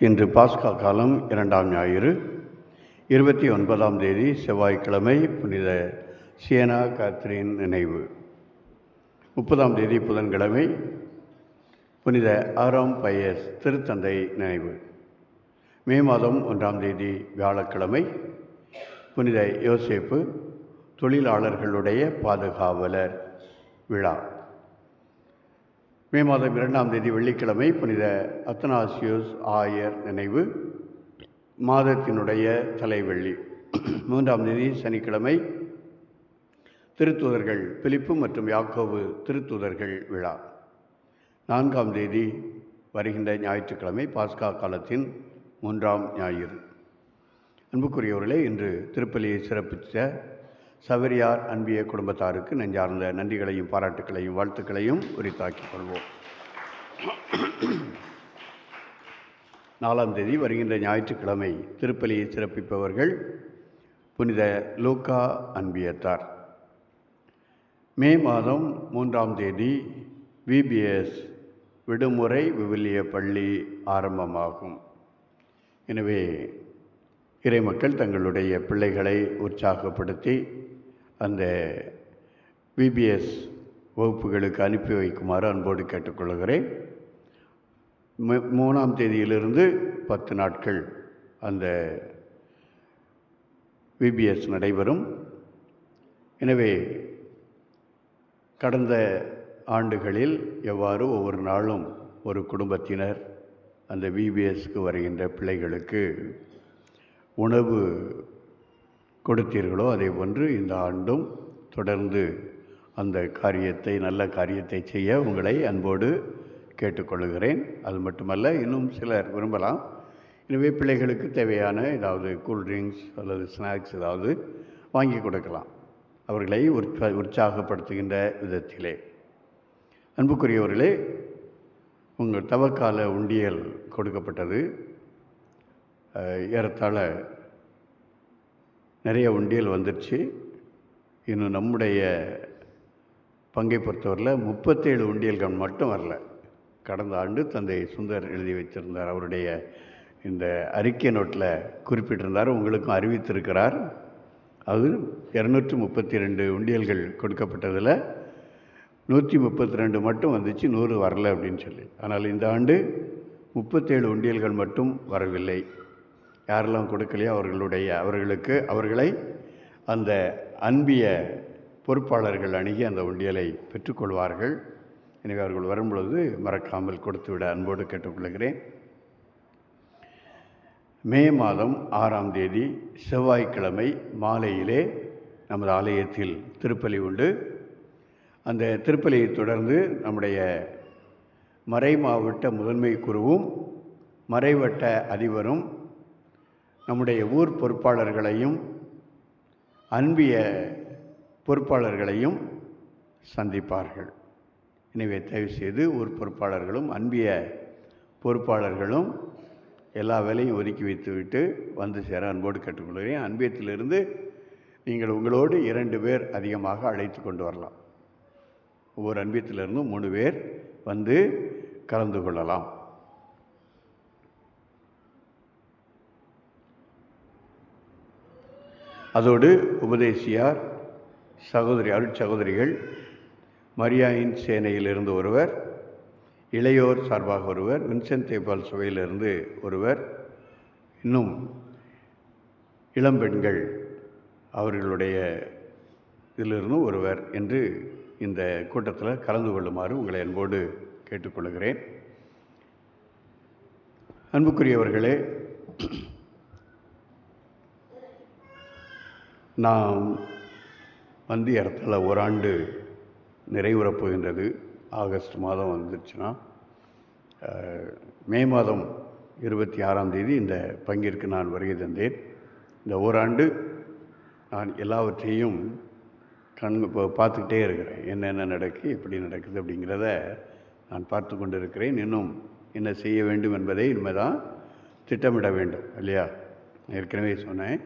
இன்று பாஸ்கா காலம் 2ஆம் ஞாயிறு 29ஆம் தேதி செவ்வாய்க்கிழமை புனித சியனா காத்ரீன் நினைவு. 30ஆம் தேதி புதன்கிழமை புனித ஆராம் பயஸ் திருத்தந்தை நினைவு. மே மாதம் 1ஆம் தேதி வியாழக்கிழமை புனித யோசேப்பு தொழிலாளர்களுடைய பாதுகாவலர் விழா. மே மாதம் 2ஆம் தேதி வெள்ளிக்கிழமை புனித அத்தனாசியோஸ் ஆயர் நினைவு, மாதத்தினுடைய தலைவெள்ளி. 3ஆம் தேதி சனிக்கிழமை திருத்தூதர்கள் பிலிப்பு மற்றும் யாக்கோபு திருத்தூதர்கள் விழா. 4ஆம் தேதி வருகின்ற ஞாயிற்றுக்கிழமை பாஸ்கா காலத்தின் 3ஆம் ஞாயிறு. அன்புக்குரியவர்களே, இன்று திருப்பலியை சிறப்பித்த சவரியார் அன்பிய குடும்பத்தாருக்கு நெஞ்சார்ந்த நன்றிகளையும் பாராட்டுக்களையும் வாழ்த்துக்களையும் உரித்தாக்கிக் கொள்வோம். 4ஆம் தேதி வருகின்ற ஞாயிற்றுக்கிழமை திருப்பலியை சிறப்பிப்பவர்கள் புனித லூக்கா அன்பியத்தார். மே மாதம் 3ஆம் தேதி விபிஎஸ் விடுமுறை விவிலிய பள்ளி ஆரம்பமாகும். எனவே இறைமக்கள் தங்களுடைய பிள்ளைகளை உற்சாகப்படுத்தி அந்த விபிஎஸ் வகுப்புகளுக்கு அனுப்பி வைக்குமாறு அன்போடு கேட்டுக்கொள்கிறேன். 3ஆம் தேதியிலிருந்து 10 நாட்கள் அந்த விபிஎஸ் நடைபெறும். எனவே கடந்த ஆண்டுகளில் எவ்வாறு ஒவ்வொரு நாளும் ஒரு குடும்பத்தினர் அந்த விபிஎஸ்க்கு வருகின்ற பிள்ளைகளுக்கு உணவு கொடுத்தீர்களோ அதே போன்று இந்த ஆண்டும் தொடர்ந்து அந்த காரியத்தை, நல்ல காரியத்தை செய்ய உங்களை அன்போடு கேட்டுக்கொள்கிறேன். அது மட்டுமல்ல, இன்னும் சிலர் விரும்பலாம். எனவே பிள்ளைகளுக்கு தேவையான ஏதாவது கூல்ட்ரிங்க்ஸ் அல்லது ஸ்நாக்ஸ் ஏதாவது வாங்கி கொடுக்கலாம், அவர்களை உற்சாகப்படுத்துகின்ற விதத்திலே. அன்புக்குரியவர்களே, உங்கள் தவக்கால உண்டியல் கொடுக்கப்பட்டது. ஏறத்தாழ நிறைய உண்டியல் வந்துடுச்சு. இன்னும் நம்முடைய பங்கை பொறுத்தவரையில் 37 உண்டியல்கள் மட்டும் வரல. கடந்த ஆண்டு தந்தை சுந்தர் எழுதி வைத்திருந்தார், அவருடைய இந்த அறிக்கை நோட்டில் குறிப்பிட்டிருந்தார், உங்களுக்கும் அறிவித்திருக்கிறார். அது 232 உண்டியல்கள் கொடுக்கப்பட்டதில் 132 மட்டும் வந்துச்சு, 100 வரல அப்படின்னு சொல்லி. ஆனால் இந்த ஆண்டு 37 உண்டியல்கள் மட்டும் வரவில்லை. யாரெல்லாம் கொடுக்கலையோ அவர்களை அந்த அன்பிய பொறுப்பாளர்கள் அணுகி அந்த உண்டியலை பெற்றுக்கொள்வார்கள். எனவே அவர்கள் வரும்பொழுது மறக்காமல் கொடுத்துவிட அன்போடு கேட்டுக்கொள்கிறேன். மே மாதம் 6ஆம் தேதி செவ்வாய்க்கிழமை மாலையிலே நமது ஆலயத்தில் திருப்பலி உண்டு. அந்த திருப்பலியை தொடர்ந்து நம்முடைய மறை மாவட்ட முதன்மை குருவும் மறைவட்ட அதிபரும் நம்முடைய ஊர் பொறுப்பாளர்களையும் அன்பிய பொறுப்பாளர்களையும் சந்திப்பார்கள். எனவே தயவுசெய்து ஊர் பொறுப்பாளர்களும் அன்பிய பொறுப்பாளர்களும் எல்லா வேலையும் ஒதுக்கி வைத்துவிட்டு வந்து சேர அன்போடு கேட்டுக்கொள்கிறேன். அன்பியத்திலிருந்து நீங்கள் உங்களோடு 2 பேர் அதிகமாக அழைத்து கொண்டு வரலாம். ஒவ்வொரு அன்பியத்திலிருந்தும் 3 பேர் வந்து கலந்து கொள்ளலாம். அதோடு உபதேசியார் அருட்சகோதரிகள் மரியாயின் சேனையிலிருந்து ஒருவர், இளையோர் சார்பாக ஒருவர், வின்சென்ட் தேபால் சபையிலிருந்து ஒருவர், இன்னும் இளம்பெண்கள் அவர்களுடைய இதிலிருந்தும் ஒருவர் என்று இந்த கூட்டத்தில் கலந்து கொள்ளுமாறு உங்களை அன்போடு கேட்டுக்கொள்கிறேன். அன்புக்குரியவர்களே, நாம் வந்து இடத்துல ஓராண்டு நிறைவுறப் போகின்றது. ஆகஸ்ட் மாதம் வந்துருச்சுன்னா மே மாதம் 26ஆம் தேதி இந்த பங்கிற்கு நான் வருகை தந்தேன். இந்த ஓராண்டு நான் எல்லாவற்றையும் பார்த்துக்கிட்டே இருக்கிறேன். என்னென்ன எப்படி நடக்குது அப்படிங்கிறத நான் பார்த்து கொண்டு இருக்கிறேன். இன்னும் என்ன செய்ய வேண்டும் என்பதை இனிமேல் தான் திட்டமிட வேண்டும் இல்லையா? ஏற்கனவே சொன்னேன்,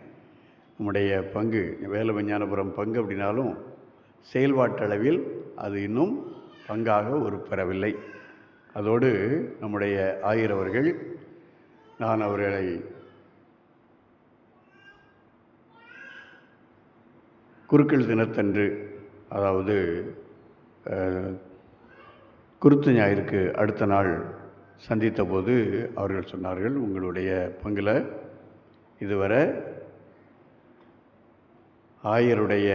நம்முடைய பங்கு வேலவிஞ்ஞானபுரம் பங்கு அப்படின்னாலும் செயல்பாட்டளவில் அது இன்னும் பங்காக உருப்பெறவில்லை. அதோடு நம்முடைய ஆயரவர்கள், நான் அவர்களை குருக்கள் தினத்தன்று, அதாவது குருத்து ஞாயிற்கு அடுத்த நாள் சந்தித்த போது அவர்கள் சொன்னார்கள், உங்களுடைய பங்கில் இதுவரை ஆயருடைய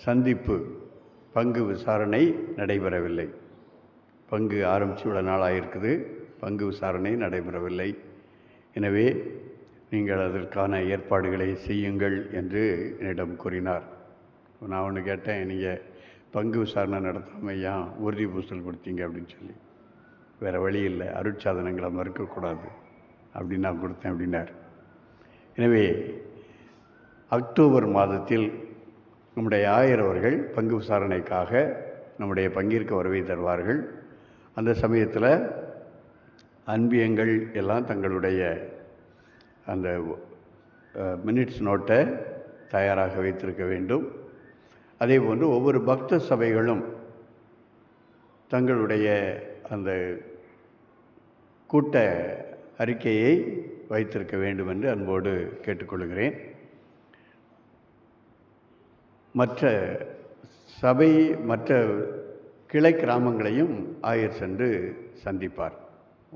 சந்திப்பு பங்கு விசாரணை நடைபெறவில்லை. பங்கு ஆரம்பித்து இவ்வளோ நாள் ஆகிருக்குது, பங்கு விசாரணை நடைபெறவில்லை. எனவே நீங்கள் அதற்கான ஏற்பாடுகளை செய்யுங்கள் என்று என்னிடம் கூறினார். நான் ஒன்று கேட்டேன், நீங்கள் பங்கு விசாரணை நடத்தாமல் ஏன் உறுதி பூசல் கொடுத்தீங்க அப்படின்னு சொல்லி. வேறு வழி இல்லை, அருட்சாதனங்களை மறுக்கக்கூடாது அப்படின்னு நான் கொடுத்தேன் அப்படின்னார். எனவே அக்டோபர் மாதத்தில் நம்முடைய ஆயரவர்கள் பங்கு விசாரணைக்காக நம்முடைய பங்கிற்கு வருகை தருவார்கள். அந்த சமயத்தில் அன்பியங்கள் எல்லாம் தங்களுடைய அந்த மினிட்ஸ் நோட்டை தயாராக வைத்திருக்க வேண்டும். அதே போன்று ஒவ்வொரு பக்த சபைகளும் தங்களுடைய அந்த கூட்ட அறிக்கையை வைத்திருக்க வேண்டும் என்று அன்போடு கேட்டுக்கொள்கிறேன். மற்ற கிளை கிராமங்களையும் ஆயர் சென்று சந்திப்பார்.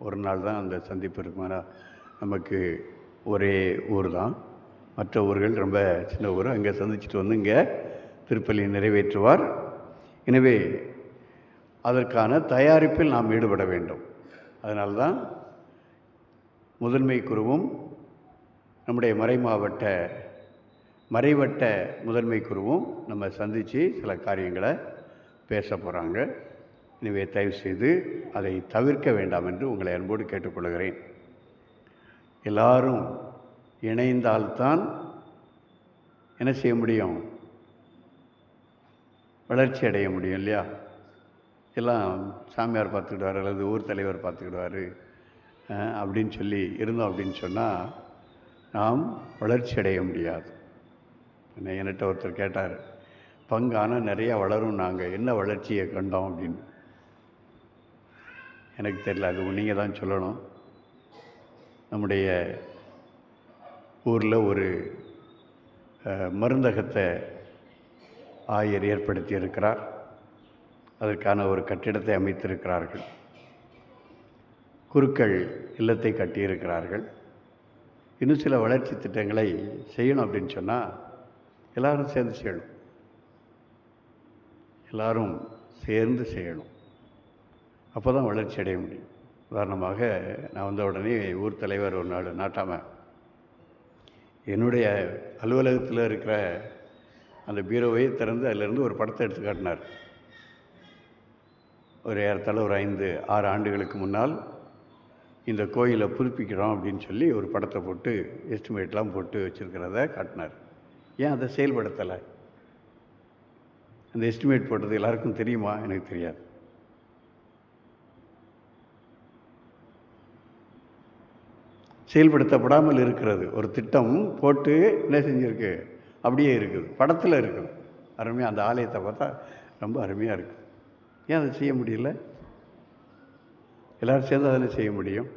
ஒரு நாள் தான் அந்த சந்திப்பு இருக்குமானா, நமக்கு ஒரே ஊர் தான், மற்ற ஊர்கள் ரொம்ப சின்ன ஊர். அங்கே சந்திச்சுட்டு வந்து இங்கே திருப்பலி நிறைவேற்றுவார். எனவே அதற்கான தயாரிப்பில் நாம் ஈடுபட வேண்டும். அதனால்தான் முதன்மை குருவும் நம்முடைய மறைவட்ட முதன்மை குருவும் நம்ம சந்தித்து சில காரியங்களை பேச போகிறாங்க. எனவே தயவு செய்து அதை தவிர்க்க வேண்டாம் என்று உங்களை அன்போடு கேட்டுக்கொள்கிறேன். எல்லாரும் இணைந்தால்தான் என்ன செய்ய முடியும்? வளர்ச்சி அடைய முடியும் இல்லையா? எல்லாம் சாமியார் பார்த்துக்கிடுவார் அல்லது ஊர் தலைவர் பார்த்துக்கிடுவார் அப்படின்னு சொல்லி இருந்தோம் அப்படின்னு சொன்னால் நாம் வளர்ச்சி அடைய முடியாது. என்கிட்ட ஒருத்தர் கேட்டார், பங்கான நிறையா வளரும், நாங்கள் என்ன வளர்ச்சியை கண்டோம் அப்படின்னு. எனக்கு தெரியல, அது நீங்கள் தான் சொல்லணும். நம்முடைய ஊரில் ஒரு மருந்தகத்தை ஆயர் ஏற்படுத்தி இருக்கிறார். அதற்கான ஒரு கட்டிடத்தை அமைத்திருக்கிறார்கள். குருக்கள் இல்லத்தை கட்டியிருக்கிறார்கள். இன்னும் சில வளர்ச்சி திட்டங்களை செய்யணும் அப்படின்னு சொன்னால் எல்லாரும் சேர்ந்து செய்யணும். எல்லாரும் சேர்ந்து செய்யணும். அப்போ தான் வளர்ச்சி அடைய முடியும். உதாரணமாக நான் வந்த உடனே ஊர் தலைவர் ஒரு நாள் நாட்டாமல் என்னுடைய அலுவலகத்தில் இருக்கிற அந்த பீரோவை திறந்து அதிலிருந்து ஒரு படத்தை எடுத்து காட்டினார். ஒரு ஏறத்தாழ ஒரு 5-6 ஆண்டுகளுக்கு முன்னால் இந்த கோயிலை புதுப்பிக்கிறோம் அப்படின்னு சொல்லி ஒரு படத்தை போட்டு எஸ்டிமேட்லாம் போட்டு வச்சுருக்கிறத காட்டினார். ஏன் அதை செயல்படுத்தலை? அந்த எஸ்டிமேட் போட்டது எல்லாருக்கும் தெரியுமா? எனக்கு தெரியாது. செயல்படுத்தப்படாமல் இருக்கிறது. ஒரு திட்டம் போட்டு என்ன செஞ்சுருக்கு, அப்படியே இருக்குது, படத்தில் இருக்குது. அருமையாக அந்த ஆலயத்தை பார்த்தா ரொம்ப அருமையாக இருக்குது. ஏன் அதை செய்ய முடியல? எல்லோரும் சேர்ந்து அதில் செய்ய முடியும்.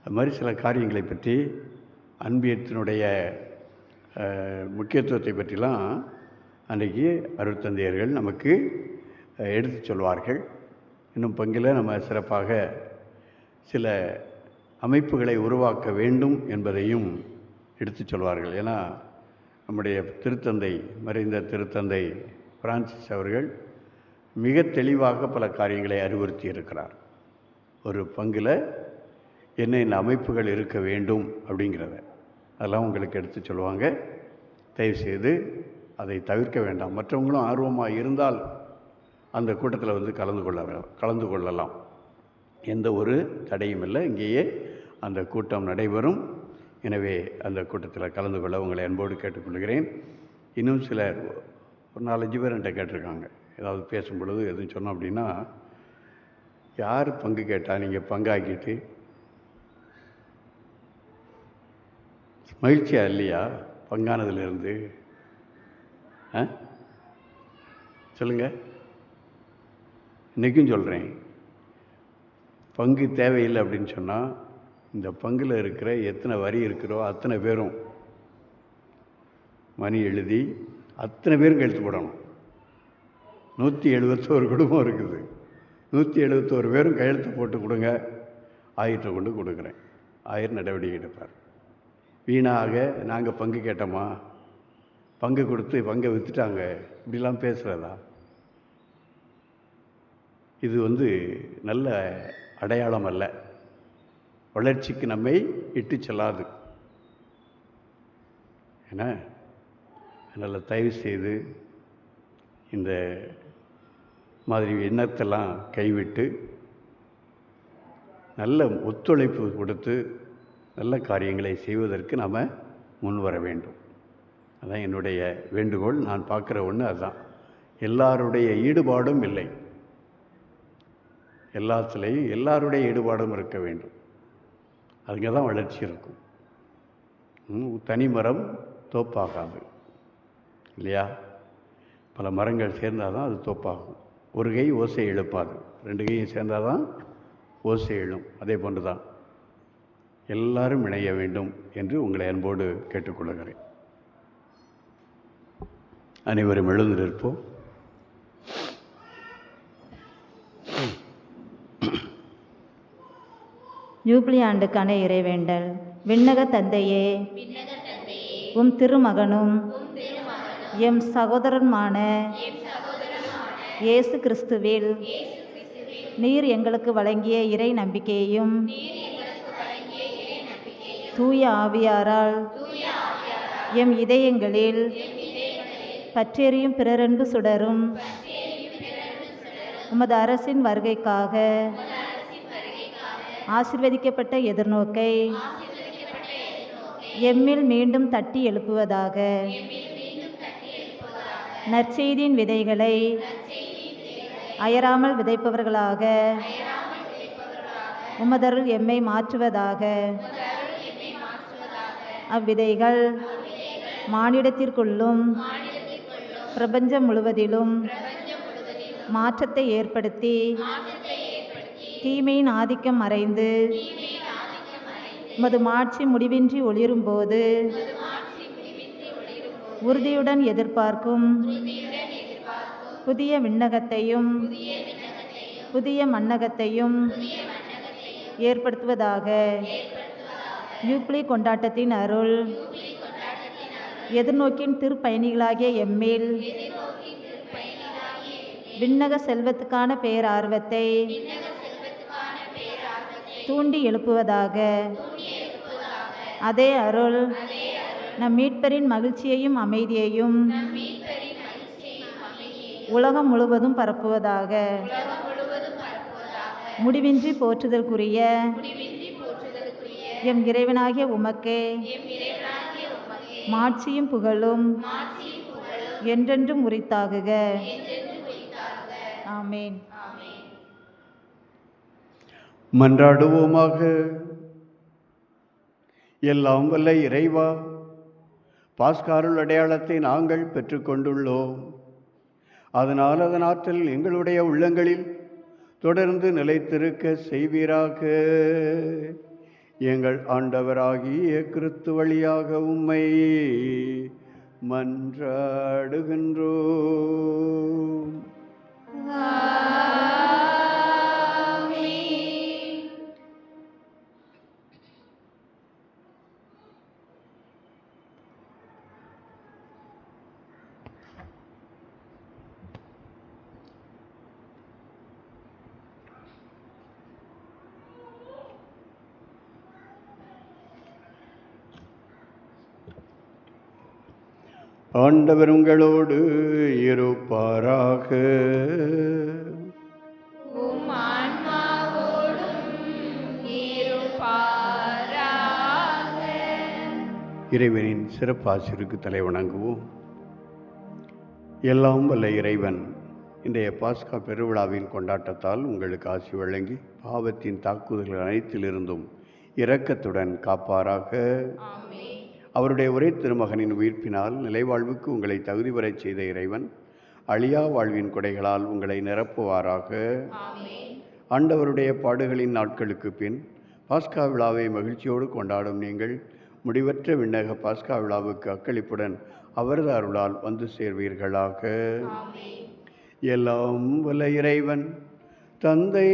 அது மாதிரி சில காரியங்களை பற்றி, அன்பியத்தினுடைய முக்கியத்துவத்தை பற்றிலாம் அன்றைக்கி அருட்தந்தையர்கள் நமக்கு எடுத்து சொல்வார்கள். இன்னும் பங்கில் நம்ம சிறப்பாக சில அமைப்புகளை உருவாக்க வேண்டும் என்பதையும் எடுத்து சொல்வார்கள். ஏன்னா நம்முடைய திருத்தந்தை, மறைந்த திருத்தந்தை பிரான்சிஸ் அவர்கள் மிக தெளிவாக பல காரியங்களை அறிவுறுத்தி இருக்கிறார். ஒரு பங்கில் என்ன அமைப்புகள் இருக்க வேண்டும் அப்படிங்கிறத அதெல்லாம் உங்களுக்கு எடுத்து சொல்லுவாங்க. தயவுசெய்து அதை தவிர்க்க வேண்டாம். மற்றவங்களும் ஆர்வமாக இருந்தால் அந்த கூட்டத்தில் வந்து கலந்து கொள்ளலாம். எந்த ஒரு தடையும் இல்லை. இங்கேயே அந்த கூட்டம் நடைபெறும். எனவே அந்த கூட்டத்தில் கலந்து கொள்ள உங்களை அன்போடு கேட்டுக்கொள்கிறேன். இன்னும் சிலர் ஒரு 4-5 பேர் என்கிட்ட கேட்டிருக்காங்க. ஏதாவது பேசும் பொழுது எதுவும் சொன்னோம் அப்படின்னா, யார் பங்கு கேட்டால் நீங்கள் பங்காக்கிட்டு மகிழ்ச்சியாக இல்லையா பங்கானதுலேருந்து? சொல்லுங்கள். இன்றைக்கும் சொல்கிறேன், பங்கு தேவையில்லை அப்படின்னு சொன்னால் இந்த பங்கில் இருக்கிற எத்தனை வரி இருக்கிறோ அத்தனை பேரும் மணி எழுதி அத்தனை பேரும் கையெழுத்து போடணும். 171 குடும்பம் இருக்குது. 171 பேரும் கையெழுத்து போட்டு கொடுங்க. 1000 கொண்டு கொடுக்குறேன். 1000 நடவடிக்கை எடுப்பார். வீணாக நாங்கள் பங்கு கேட்டோமா, பங்கு கொடுத்து பங்கை விற்றுட்டாங்க, இப்படிலாம் பேசுகிறதா? இது வந்து நல்ல அடையாளம் அல்ல. வளர்ச்சிக்கு நம்மை இட்டு செல்லாது. ஏன்னா அதனால் தயவு செய்து இந்த மாதிரி எண்ணத்தெல்லாம் கைவிட்டு நல்ல ஒத்துழைப்பு கொடுத்து நல்ல காரியங்களை செய்வதற்கு நாம் முன் வர வேண்டும். அதான் என்னுடைய வேண்டுகோள். நான் பார்க்குற ஒன்று அதுதான். எல்லாருடைய ஈடுபாடும் இல்லை. எல்லாத்துலேயும் எல்லாருடைய ஈடுபாடும் இருக்க வேண்டும். அதுங்க தான் வளர்ச்சி இருக்கும். தனி மரம் தோப்பாகாது இல்லையா? பல மரங்கள் சேர்ந்தால் தான் அது தோப்பாகும். ஒரு கை ஓசை எழுப்பாது, 2 கையும் சேர்ந்தால் தான் ஓசை எழும். அதே போன்று தான் எல்லாரும் இணைய வேண்டும் என்று உங்களை அன்போடு கேட்டுக்கொள்கிறேன். அனைவரும் எழுந்து நிற்போம். ஜூப்ளி ஆண்டுக்கான இறைவேண்டல். விண்ணக தந்தையே, உம் திருமகனும் எம் சகோதரனுமான இயேசு கிறிஸ்துவில் நீர் எங்களுக்கு வழங்கிய இறை நம்பிக்கையையும் தூய ஆவியாரால் எம் இதயங்களில் பற்றெரியும் பிறரன்பு சுடரும் உமது அரசின் வருகைக்காக ஆசீர்வதிக்கப்பட்ட எதிர்நோக்கை எம்மில் மீண்டும் தட்டி எழுப்புவதாக. நற்செய்தியின் விதைகளை அயராமல் விதைப்பவர்களாக உமதருள் எம்மை மாற்றுவதாக. அவ்விதைகள் மானிடத்திற்குள்ளும் பிரபஞ்சம் முழுவதிலும் மாற்றத்தை ஏற்படுத்தி தீமையின் ஆதிக்கம் மறைந்து உமது மாட்சி முடிவின்றி ஒளிரும்போது உறுதியுடன் எதிர்பார்க்கும் புதிய விண்ணகத்தையும் புதிய மண்ணகத்தையும் ஏற்படுத்துவதாக. யூப்ளி கொண்டாட்டத்தின் அருள் எதிர்நோக்கின் திருப்பயணிகளாகிய எம்மேல் விண்ணக செல்வத்துக்கான பேரார்வத்தை தூண்டி எழுப்புவதாக. அதே அருள் நம் மீட்பரின் மகிழ்ச்சியையும் அமைதியையும் உலகம் முழுவதும் பரப்புவதாக. முடிவின்றி போற்றுதற்குரிய எம் இறைவனாகிய உமக்கே மாட்சியும் புகழும் என்றென்றும் உரித்தாகுக. ஆமேன். மன்றாடுவோமாக. எல்லாம் வல்ல இறைவா, பாஸ்காருள் அடையாளத்தை நாங்கள் பெற்றுக்கொண்டுள்ளோம். அதனால் அதன் ஆற்றல் எங்களுடைய உள்ளங்களில் தொடர்ந்து நிலைத்திருக்க செய்வீராக. எங்கள் ஆண்டவராகிய கிறிஸ்து வழியாக உம்மை மன்றாடுகின்றோம். ஆண்டவர் உங்களோடு இருப்பாராக. இறைவனின் சிறப்பாசிற்கு தலை வணங்குவோம். எல்லாம் வல்ல இறைவன் இன்றைய பாஸ்கா பெருவிழாவின் கொண்டாட்டத்தால் உங்களுக்கு ஆசி வழங்கி பாவத்தின் தாக்குதல்கள் அனைத்திலிருந்தும் இரக்கத்துடன் காப்பாராக. அவருடைய ஒரே திருமகனின் உயிர்ப்பினால் நிலைவாழ்வுக்கு உங்களை தகுதி பெறச் செய்த இறைவன் அழியா வாழ்வின் கொடைகளால் உங்களை நிரப்புவாராக. ஆண்டவருடைய பாடுகளின் நாட்களுக்கு பின் பாஸ்கா விழாவை மகிழ்ச்சியோடு கொண்டாடும் நீங்கள் முடிவற்ற விண்ணக பாஸ்கா விழாவுக்கு அக்களிப்புடன் அவரது அருளால் வந்து சேர்வீர்களாக. எல்லாம் வல்ல இறைவன் தந்தை,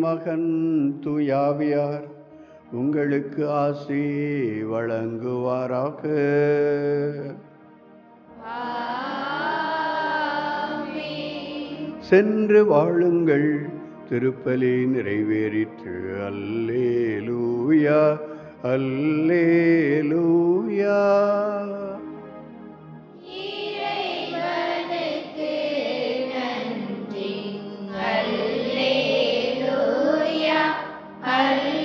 மகன், தூயாவியார் உங்களுக்கு ஆசி வழங்குவாராக. சென்று வாழுங்கள், திருப்பலி நிறைவேறிற்று. அல்லேலூயா, அல்லேலூயா. இறைவனுக்கு நன்றி. அல்லேலூயா, அல்லேலூயா.